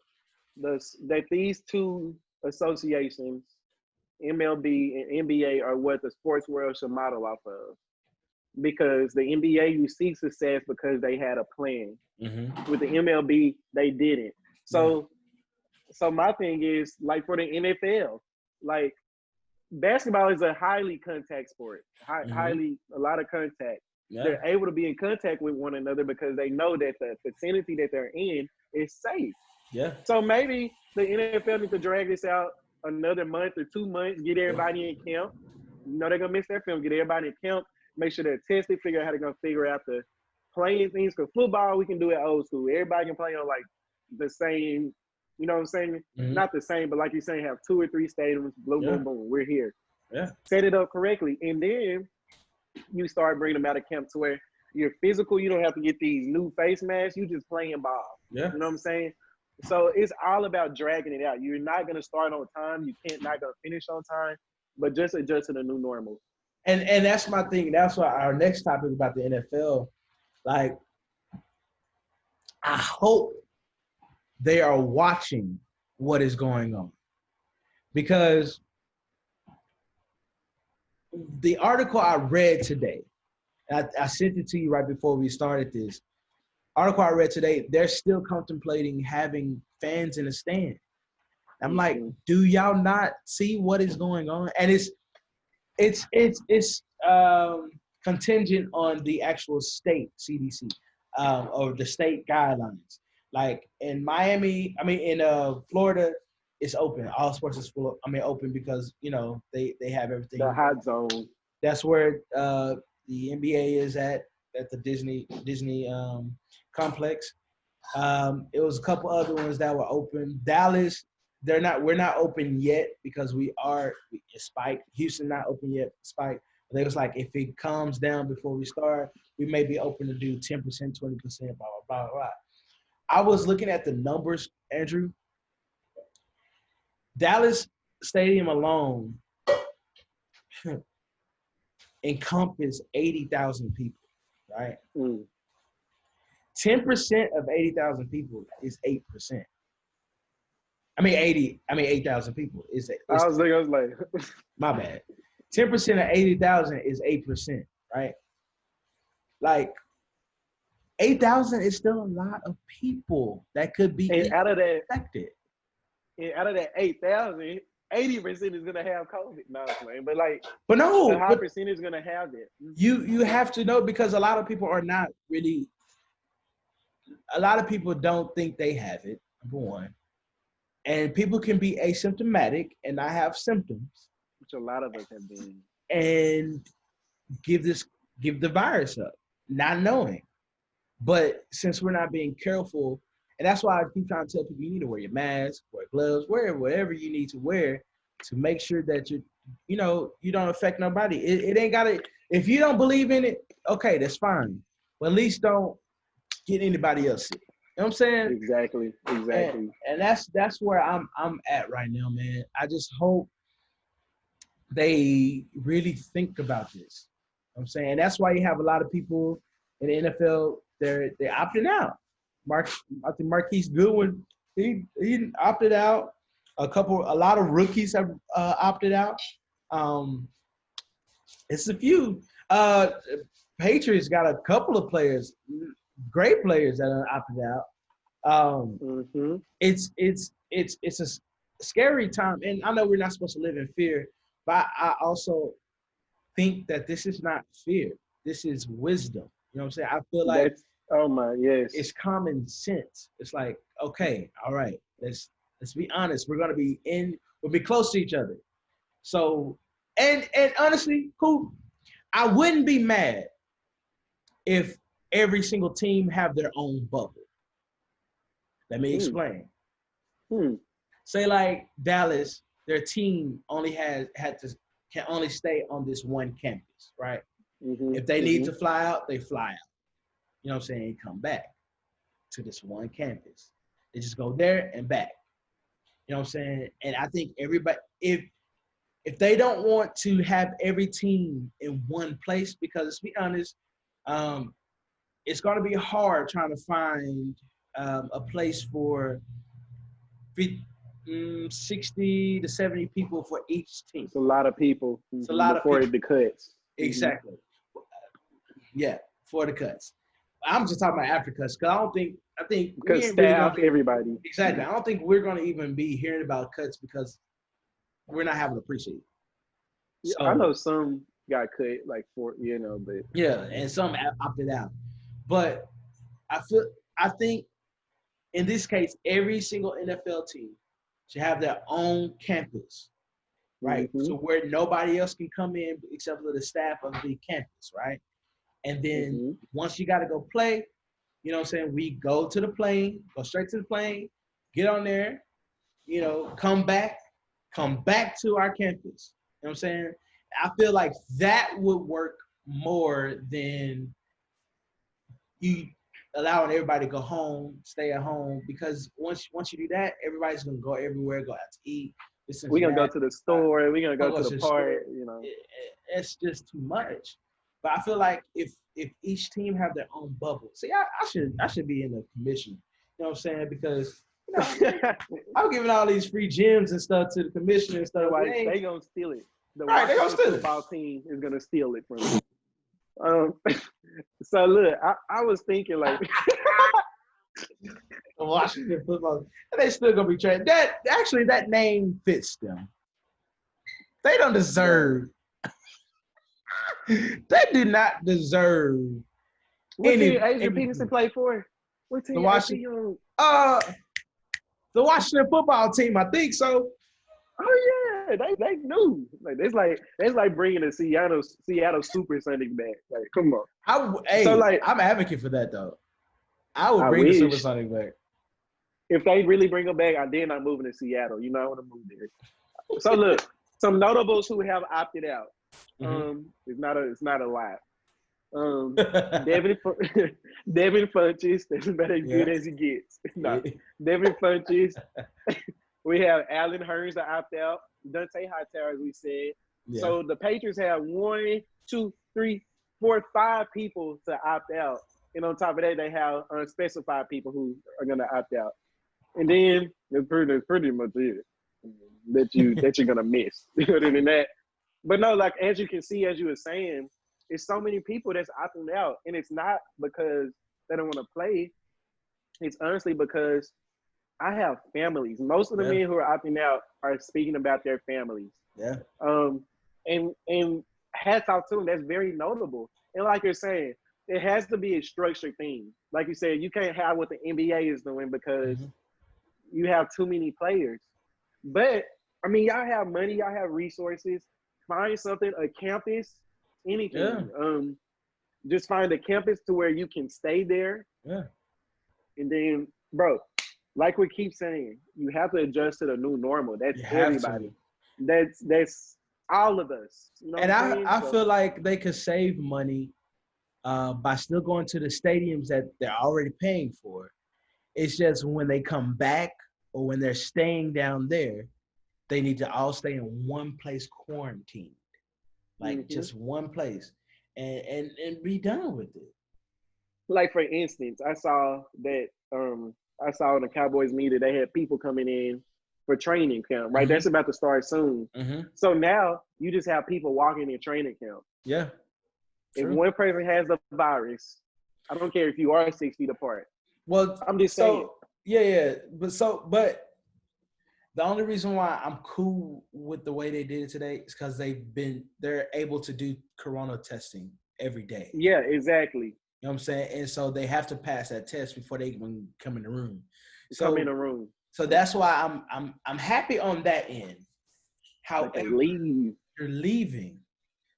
these two associations, MLB and NBA, are what the sports world should model off of. Because the NBA, you see success because they had a plan. With the MLB, they didn't. So my thing is, like, for the NFL, like, basketball is a highly contact sport, highly a lot of contact. Yeah. They're able to be in contact with one another because they know that the vicinity that they're in is safe. Yeah. So maybe the NFL needs to drag this out another month or 2 months, get everybody in camp. They're going to miss their film, get everybody in camp, make sure they're tested, figure out how they're going to figure out the playing things. Because football, we can do it old school. Everybody can play on, like, the same, you know what I'm saying? Not the same, but like you're saying, have 2 or 3 stadiums, boom, boom, boom, we're here. Yeah. Set it up correctly. And then you start bringing them out of camp to where you're physical. You don't have to get these new face masks. You just playing ball. Yeah. You know what I'm saying? So it's all about dragging it out. You're not going to start on time. You not going to finish on time, but just adjust to the new normal. And that's my thing. That's why our next topic about the NFL, like, I hope they are watching what is going on. Because the article I read today, I sent it to you right before we started this. Article I read today, they're still contemplating having fans in the stand. I'm like, do y'all not see what is going on? And it's contingent on the actual state CDC or the state guidelines. Like in Florida, it's open. All sports is open because they have everything. The hot zone. That's where the NBA is at the Disney complex. It was a couple other ones that were open. Dallas, we're not open yet because it's spiked. Houston not open yet, spiked. They was like, if it calms down before we start, we may be open to do 10%, 20%, blah, blah, blah, blah. I was looking at the numbers, Andrew. Dallas Stadium alone encompass 80,000 people, right? 10% of 80,000 people is 8%. I mean 8,000 people. I was like, my bad. 10% of 80,000 is 8%, right? Like 8,000 is still a lot of people that could be infected. And out of that 8,000, 80% is gonna have COVID. No, but like, but no, a high percentage is gonna have it. You have to know, because a lot of people are not really. A lot of people don't think they have it. Number one, and people can be asymptomatic and not have symptoms, which a lot of us have been, and give the virus up, not knowing. But since we're not being careful, and that's why I keep trying to tell people, you need to wear your mask, wear gloves, wear whatever you need to wear to make sure that you don't affect nobody. It ain't gotta. If you don't believe in it, okay, that's fine. But at least don't get anybody else sick. You know what I'm saying? Exactly. And that's where I'm at right now, man. I just hope they really think about this. You know what I'm saying? That's why you have a lot of people in the NFL, they're opting out. I think Marquise Goodwin, he opted out. A lot of rookies have opted out. It's a few. Patriots got a couple of players, great players that are opted out. It's a scary time, and I know we're not supposed to live in fear, but I also think that this is not fear. This is wisdom. You know what I'm saying? I feel like it's common sense. It's like, okay, all right, let's be honest. We'll be close to each other. So, and honestly, cool. I wouldn't be mad if every single team have their own bubble. Let me explain. Say like Dallas, their team only can only stay on this one campus, right? If they need to fly out, they fly out. You know what I'm saying? And come back to this one campus. They just go there and back. You know what I'm saying? And I think everybody, if they don't want to have every team in one place, because let's be honest, it's going to be hard trying to find a place for 60 to 70 people for each team. It's a lot of people. It's a lot before of people. The cuts. Exactly. Yeah, for the cuts. I'm just talking about after cuts, because I think because staff, everybody. Exactly. I don't think we're going to even be hearing about cuts because we're not having to appreciate it. So, I know some got cut, like but yeah, and some opted out. But I think in this case, every single NFL team should have their own campus, right? So where nobody else can come in except for the staff of the campus, right? And then once you got to go play, you know what I'm saying, we go to the plane, go straight to the plane, get on there, come back to our campus. You know what I'm saying? I feel like that would work more than you allowing everybody to go home, stay at home, because once you do that, everybody's gonna go everywhere, go out to eat. We're gonna go to the store. We're gonna go to the park. It's just too much. But I feel like if each team have their own bubble, see, I should be in the commission. You know what I'm saying? Because I'm giving all these free gyms and stuff to the commissioner and stuff. Like they gonna steal it. They're gonna steal it. The football team is gonna steal it from you. So look, I was thinking like the Washington football, and they still gonna be trained. That name fits them. They don't deserve. They do not deserve. What team Adrian Peterson played for? What team? The Washington football team, I think so. Oh yeah, they knew. Like it's like bringing a Seattle Supersonics back. Like, come on. I'm an advocate for that though. I would bring the Supersonics back. If they really bring them back, I dare not moving to Seattle. I want to move there. So look, some notables who have opted out. It's not a lot. Devin Funchess, that's about as good as he gets. No, Devin Funchess. We have Allen Hurns to opt out. Dante Hightower, as we said. Yeah. So the Patriots have 1, 2, 3, 4, 5 people to opt out. And on top of that, they have unspecified people who are going to opt out. And then that's pretty much it that you're gonna miss. Other than that, but no, like as you can see, as you were saying, it's so many people that's opting out, and it's not because they don't want to play. It's honestly because I have families. Most of the men who are opting out are speaking about their families. Yeah. And hats off to them. That's very notable. And like you're saying, it has to be a structured thing. Like you said, you can't have what the NBA is doing because you have too many players. But I mean, y'all have money, y'all have resources. Find something, a campus, anything. Yeah. Just find a campus to where you can stay there. Yeah. And then, bro, like we keep saying, you have to adjust to the new normal. That's everybody. That's all of us. You know and I feel like they could save money by still going to the stadiums that they're already paying for. It's just when they come back or when they're staying down there, they need to all stay in one place quarantined. Like just one place and be done with it. Like for instance, I saw that I saw in the Cowboys media they had people coming in for training camp, right? That's about to start soon. So now you just have people walking in training camp. Yeah. If one person has the virus, I don't care if you are 6 feet apart. Well, I'm just saying. Yeah. But the only reason why I'm cool with the way they did it today is because they're able to do corona testing every day. Yeah, exactly. You know what I'm saying? And so they have to pass that test before they even come in the room. So that's why I'm happy on that end. However, you're leaving.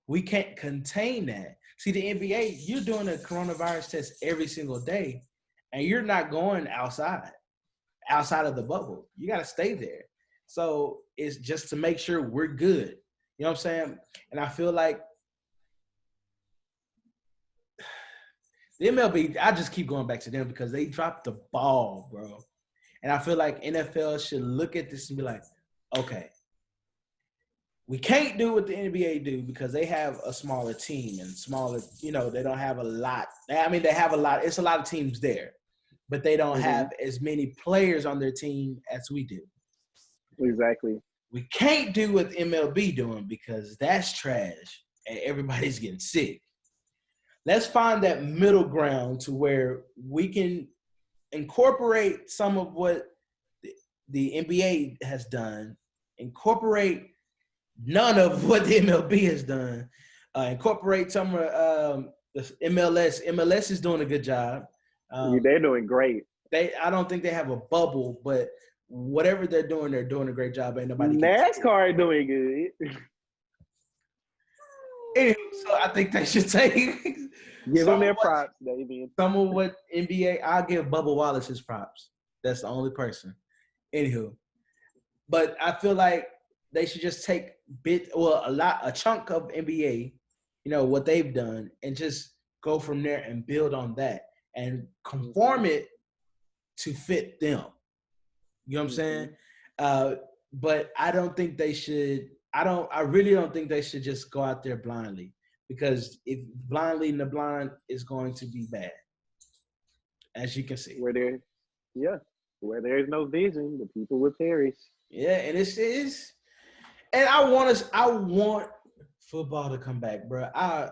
We can't contain that. See, the NBA, you're doing a coronavirus test every single day, and you're not going outside of the bubble. You got to stay there. So it's just to make sure we're good. You know what I'm saying? And I feel like the MLB, I just keep going back to them because they dropped the ball, bro. And I feel like NFL should look at this and be like, okay, we can't do what the NBA do because they have a smaller team and smaller, they don't have a lot. I mean, they have a lot. It's a lot of teams there, but they don't have as many players on their team as we do. Exactly. We can't do what MLB doing because that's trash and everybody's getting sick. Let's find that middle ground to where we can incorporate some of what the NBA has done, incorporate none of what the MLB has done, incorporate some of the MLS. MLS is doing a good job. They're doing great. I don't think they have a bubble, but whatever they're doing a great job. Ain't nobody NASCAR doing good. Anyway, so I think they should take give them their props, Davian. Some of what NBA, I'll give Bubba Wallace his props. That's the only person. Anywho, but I feel like they should just take a chunk of NBA, what they've done, and just go from there and build on that and conform it to fit them. You know what I'm saying? But I don't think they should. I really don't think they should just go out there blindly, because if blind leading the blind is going to be bad, as you can see. Where there is no vision, the people will perish. Yeah, and it's and I want football to come back, bro. I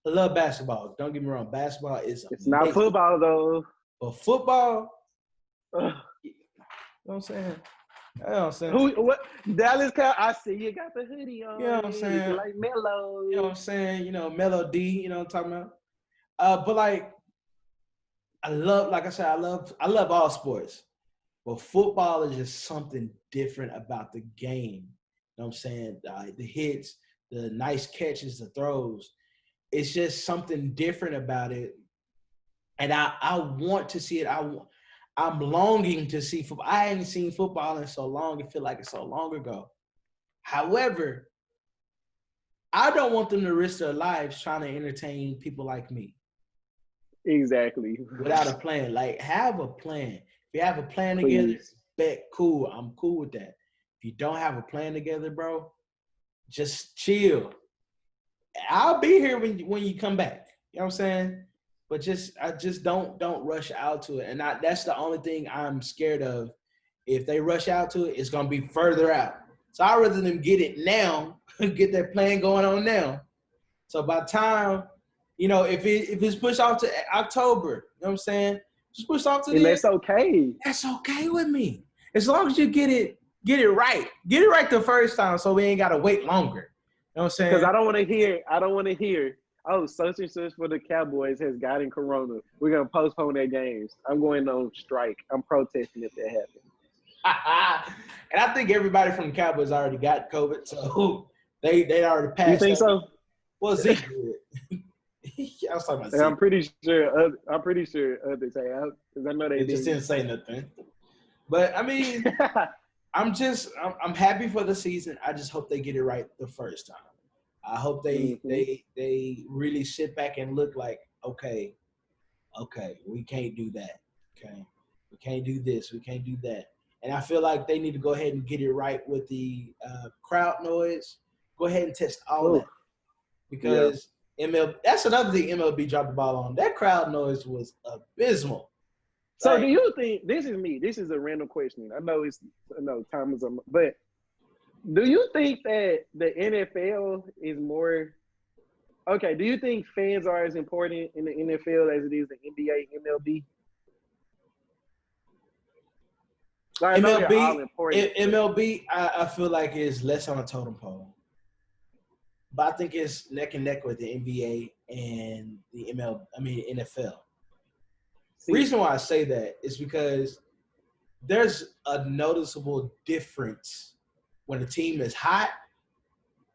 love basketball. Don't get me wrong, basketball is it's amazing. Not football though. But football, you know what I'm saying? You know what I'm saying? What Dallas Cow? I see you got the hoodie on. You know what I'm saying? Like Melo. You know what I'm saying? Melo D. You know what I'm talking about? But like I love all sports, but football is just something different about the game. You know what I'm saying? The hits, the nice catches, the throws. It's just something different about it, and I want to see it. I'm longing to see football. I haven't seen football in so long. It feels like it's so long ago. However, I don't want them to risk their lives trying to entertain people like me. Exactly. Without a plan. Like, have a plan. If you have a plan together, cool. I'm cool with that. If you don't have a plan together, bro, just chill. I'll be here when you come back. You know what I'm saying? but I just don't rush out to it. And that's the only thing I'm scared of. If they rush out to it, it's gonna be further out. So I'd rather them get it now, get their plan going on now. So by the time, if it's pushed off to October, you know what I'm saying? Just push off to and the that's okay. That's okay with me. As long as you get it right. Get it right the first time so we ain't gotta wait longer. You know what I'm saying? Because I don't want to hear, oh, such and such for the Cowboys has gotten corona. We're gonna postpone their games. I'm going on strike. I'm protesting if that happens. And I think everybody from the Cowboys already got COVID, so they already passed. You think so? Well, Zeke did. I was talking about Zeke. I'm pretty sure others have, because I know they just didn't say nothing. But I mean, I'm happy for the season. I just hope they get it right the first time. I hope they really sit back and look like, okay, we can't do that. Okay, we can't do this. We can't do that. And I feel like they need to go ahead and get it right with the crowd noise. Go ahead and test all that. Because MLB, that's another thing MLB dropped the ball on. That crowd noise was abysmal. So do you think, this is a random question. I know time is on, but do you think that the NFL is more, okay, do you think fans are as important in the NFL as it is the NBA, MLB? MLB, I feel like is less on a totem pole. But I think it's neck and neck with the NBA and the NFL. The reason why I say that is because there's a noticeable difference when the team is hot,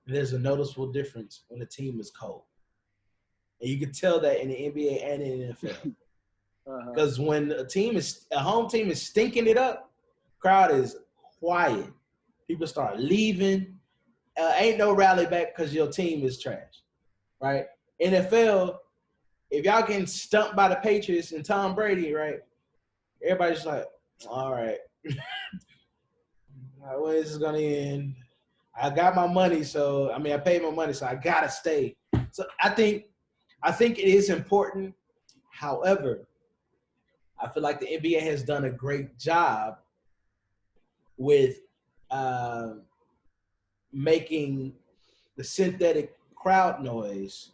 and there's a noticeable difference when the team is cold. And you can tell that in the NBA and in the NFL. Because when a home team is stinking it up, crowd is quiet. People start leaving. Ain't no rally back because your team is trash, right? NFL, if y'all getting stumped by the Patriots and Tom Brady, right? Everybody's like, all right, when is this gonna end? I got my money, I paid my money, so I gotta stay. So I think it is important. However, I feel like the NBA has done a great job with making the synthetic crowd noise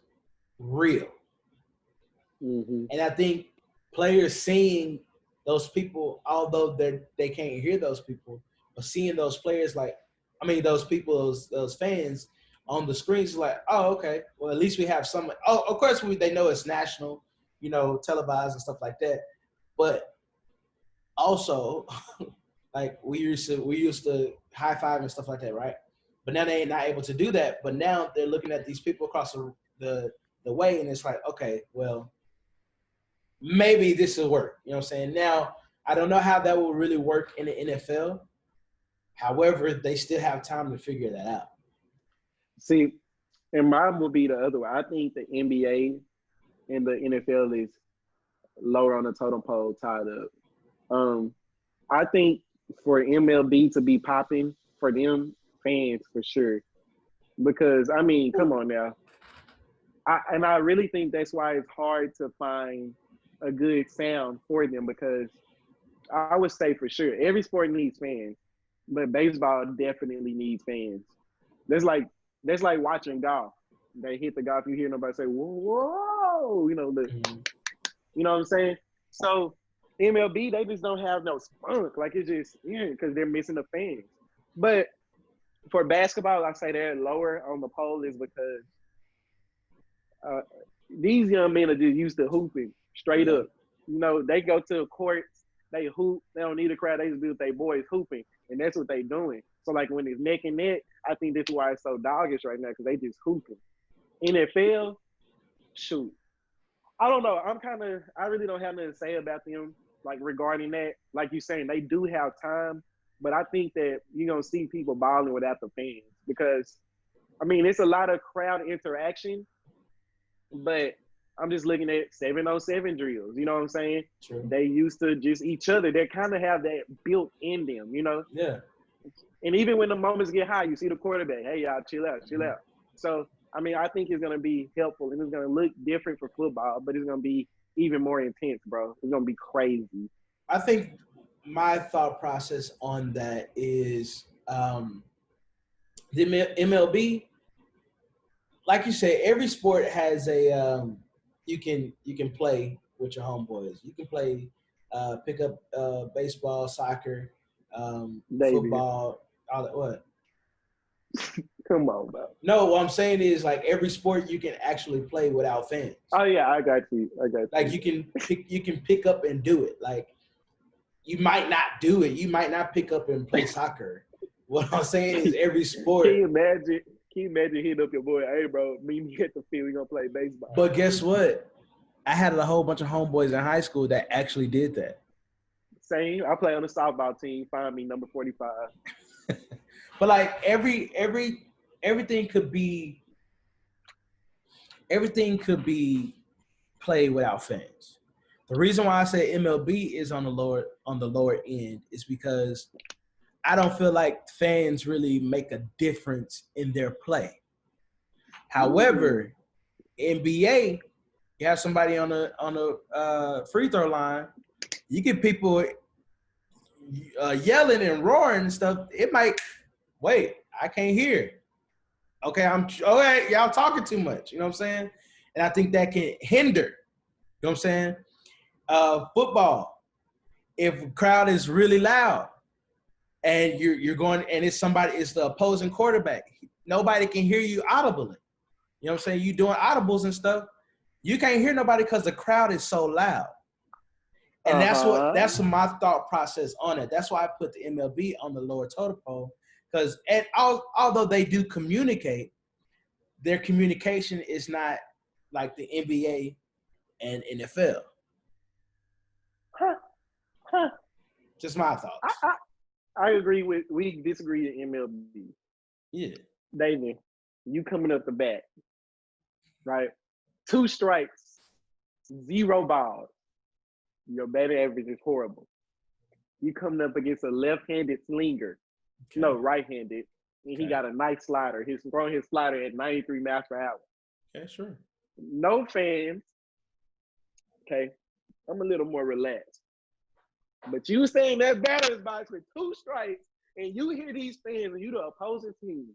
real. Mm-hmm. And I think players seeing those people, although they can't hear those people, but seeing those players those fans on the screens, like, oh, okay, well, at least we have some. Oh, of course, they know it's national, televised and stuff like that. But also, like we used to high five and stuff like that, right? But now they're not able to do that. But now they're looking at these people across the way, and it's like, okay, well, maybe this will work. You know what I'm saying? Now, I don't know how that will really work in the NFL. However, they still have time to figure that out. See, and mine will be the other way. I think the NBA and the NFL is lower on the totem pole, tied up. I think for MLB to be popping, for them fans, for sure. Because, come on now. I really think that's why it's hard to find a good sound for them, because I would say for sure every sport needs fans, but baseball definitely needs fans. That's like watching golf. They hit the golf, you hear nobody say, whoa, you know what I'm saying? So MLB, they just don't have no spunk. Like, it's just, because they're missing the fans. But for basketball, I say they're lower on the pole is because these young men are just used to hooping straight up. They go to the courts, they hoop, they don't need a crowd, they just be with their boys hooping, and that's what they doing. So, like, when it's neck and neck, I think that's why it's so doggish right now, because they just hooping. NFL, shoot. I don't know. I really don't have nothing to say about them, like, regarding that. Like you saying, they do have time, but I think that you're going to see people balling without the fans, because, it's a lot of crowd interaction, but I'm just looking at 7-on-7 drills. You know what I'm saying? True. They used to just each other. They kind of have that built in them, Yeah. And even when the moments get high, you see the quarterback, hey, y'all, chill out. So, I think it's going to be helpful, and it's going to look different for football, but it's going to be even more intense, bro. It's gonna be crazy. I think my thought process on that is the MLB. Like you say, every sport has a you can play with your homeboys. You can play pick up baseball, soccer, David, football, all that. What? come on, bro. No, what I'm saying is like every sport you can actually play without fans. Oh yeah, I got you. Like you can pick up and do it. Like you might not do it. You might not pick up and play soccer. What I'm saying is every sport. Can you imagine hitting up your boy? Hey, bro, meet me at the field. We gonna play baseball. But guess what? I had a whole bunch of homeboys in high school that actually did that. Same. I play on the softball team. Find me number 45. But like everything could be played without fans. The reason why I say MLB is on the lower end is because I don't feel like fans really make a difference in their play. However, NBA, you have somebody on the free throw line, you get people yelling and roaring and stuff. It might wait. I can't hear. Okay, y'all talking too much. You know what I'm saying? And I think that can hinder. You know what I'm saying? Football. If a crowd is really loud and you're going and it's the opposing quarterback, nobody can hear you audibly. You know what I'm saying? You doing audibles and stuff. You can't hear nobody because the crowd is so loud. And that's my thought process on it. That's why I put the MLB on the lower totem pole. Because although they do communicate, their communication is not like the NBA and NFL. Just my thoughts. I agree with. We disagree in MLB. Yeah, David, you coming up the bat, right? 2 strikes, 0 balls. Your batting average is horrible. You coming up against a left-handed slinger. Okay. No, right-handed. And he got a nice slider. He's throwing his slider at 93 miles per hour. Okay, sure. No fans. Okay. I'm a little more relaxed. But you saying that batter's box with 2 strikes, and you hear these fans and you the opposing team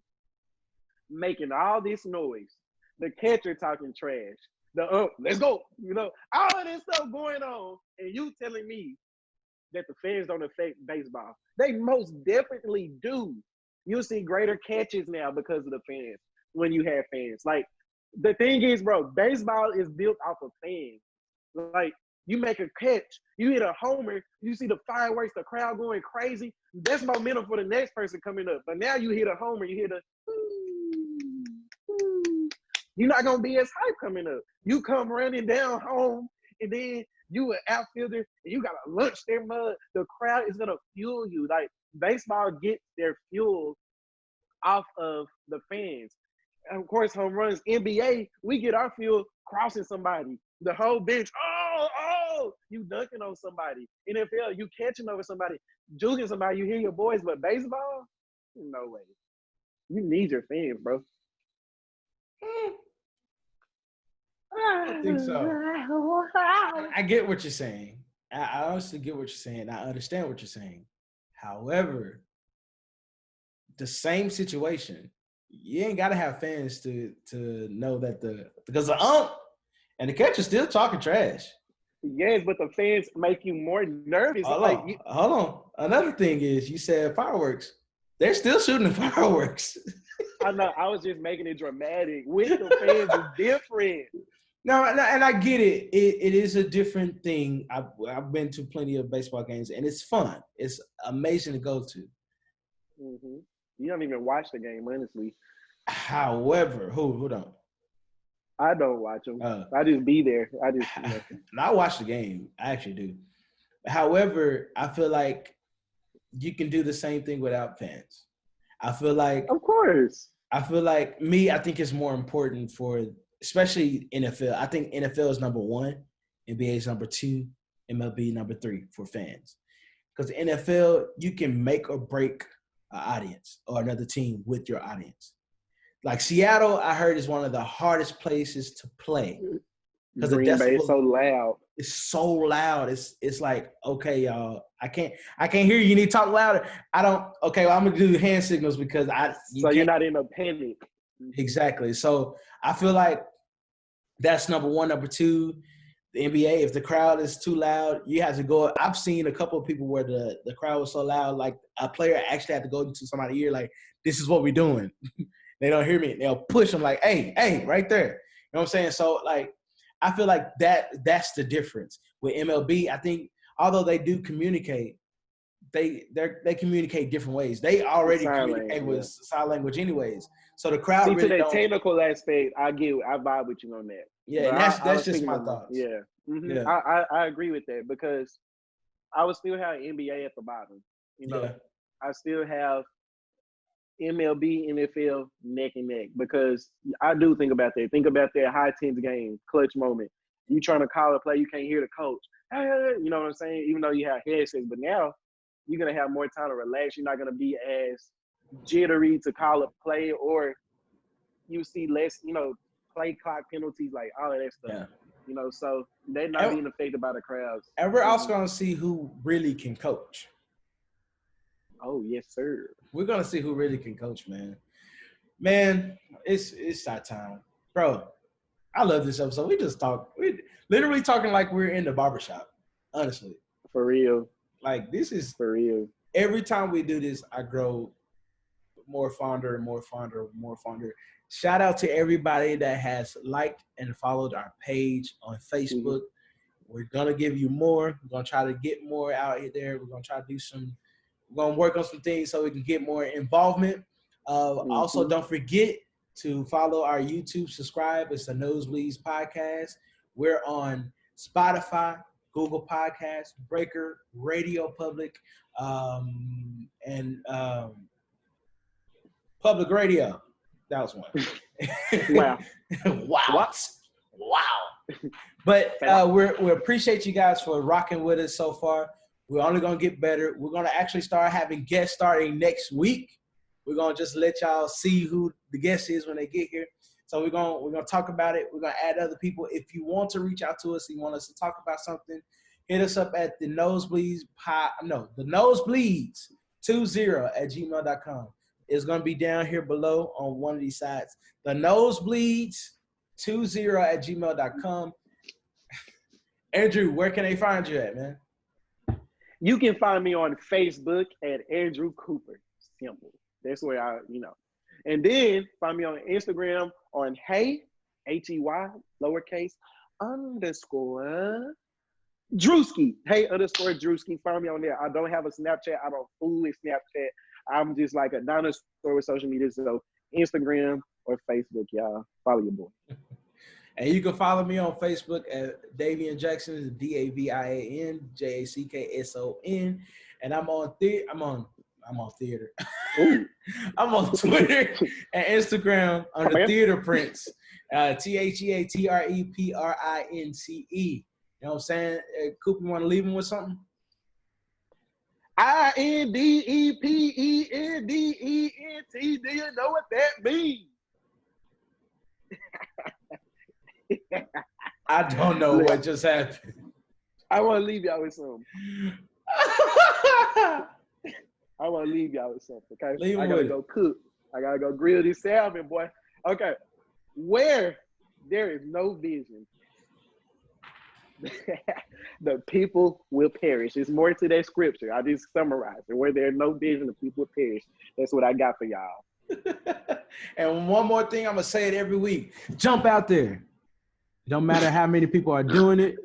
making all this noise. The catcher talking trash. Let's go. You know, all of this stuff going on, and you telling me that the fans don't affect baseball. They most definitely do. You'll see greater catches now because of the fans when you have fans. Like, the thing is, bro, baseball is built off of fans. Like, you make a catch, you hit a homer, you see the fireworks, the crowd going crazy. That's momentum for the next person coming up. But now you hit a homer, you hit a you're not going to be as hype coming up. You come running down home, and then you an outfielder, and you got to lunch their mud. The crowd is going to fuel you. Like, baseball gets their fuel off of the fans. And of course, home runs. NBA, we get our fuel crossing somebody. The whole bench, you dunking on somebody. NFL, you catching over somebody, juking somebody, you hear your boys. But baseball, no way. You need your fans, bro. I think so. I get what you're saying. I honestly get what you're saying. I understand what you're saying. However, the same situation, you ain't got to have fans to know that because the ump and the catcher's still talking trash. Yes, but the fans make you more nervous. Hold on. Another thing is, you said fireworks. They're still shooting the fireworks. I know. I was just making it dramatic. With the fans, it's different. No, and I get it. It is a different thing. I've been to plenty of baseball games, and it's fun. It's amazing to go to. Mm-hmm. You don't even watch the game, honestly. However, who don't? I don't watch them. I just be there. I watch the game. I actually do. However, I feel like you can do the same thing without fans. I feel like, of course. I think it's more important for, especially NFL. I think NFL is number 1, NBA is number 2, MLB number 3 for fans. Because the NFL, you can make or break an audience or another team with your audience. Like Seattle, I heard, is one of the hardest places to play because the Green Bay is decibel so loud. is so loud. It's like, okay, y'all, I can't hear you. You need to talk louder. I don't. Okay, well, I'm gonna do hand signals because You're not in a panic. Exactly. So I feel like that's number one. Number two, the NBA, if the crowd is too loud, you have to go. I've seen a couple of people where the crowd was so loud, like a player actually had to go into somebody's ear, like, this is what we're doing. They don't hear me. They'll push them like, hey, right there. You know what I'm saying? So, like, I feel like that's the difference. With MLB, I think, although they do communicate, they communicate different ways. They already communicate with sign language anyways. So the crowd to really that technical aspect, I vibe with you on that. Yeah, and that's just my thoughts. Yeah. Mm-hmm. Yeah. I agree with that because I would still have NBA at the bottom. You know, I still have MLB, NFL neck and neck because I do think about that. Think about that high tense game, clutch moment. You trying to call a play, you can't hear the coach. You know what I'm saying? Even though you have headsets, but now you're gonna have more time to relax. You're not gonna be as jittery to call a play, or you see less, play clock penalties, like all of that stuff. Yeah. You know, so they're not being affected by the crowds. And we're also gonna see who really can coach. Oh yes, sir. We're gonna see who really can coach, man. Man, it's our time, bro. I love this episode. We're literally talking like we're in the barbershop. Honestly, for real. Like, this is for real. Every time we do this, I grow more fonder and more fonder. Shout out to everybody that has liked and followed our page on Facebook. Mm-hmm. We're gonna give you more. We're gonna try to get more out there. We're gonna try to we're gonna work on some things so we can get more involvement. Also, don't forget to follow our YouTube, subscribe. It's the Nosebleeds podcast. We're on Spotify, Google Podcasts, Breaker, Radio Public, and Public Radio. That was one. Wow. But we appreciate you guys for rocking with us so far. We're only going to get better. We're going to actually start having guests starting next week. We're going to just let y'all see who the guest is when they get here. So we're going to talk about it. We're going to add other people. If you want to reach out to us, you want us to talk about something, hit us up at the Nosebleeds, the Nosebleeds20@gmail.com. It's going to be down here below on one of these sides. The Nosebleeds20@gmail.com. Andrew, where can they find you at, man? You can find me on Facebook at Andrew Cooper. Simple. That's where And then find me on Instagram on Hey, Hey, lowercase, _ Drewski. Hey, _ Drewski. Find me on there. I don't have a Snapchat. I don't fool with Snapchat. I'm just like a dinosaur with social media. So Instagram or Facebook, y'all. Follow your boy. And you can follow me on Facebook at Davian Jackson, Davian Jackson. And I'm on theater. I'm on Twitter and Instagram under Theater Prince. TheaterPrince. You know what I'm saying? Coop, you want to leave him with something? INDEPENDENT. Do you know what that means? I don't know what just happened. I want to leave y'all with something. Okay? I got to go cook. I got to go grill this salmon, boy. Okay. Where there is no vision, the people will perish. It's more to that scripture. I just summarized it. Where there is no vision, the people will perish. That's what I got for y'all. And one more thing, I'm going to say it every week. Jump out there. It don't matter how many people are doing it.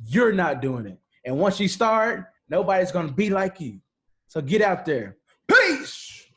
You're not doing it. And once you start, nobody's going to be like you. So get out there. Peace.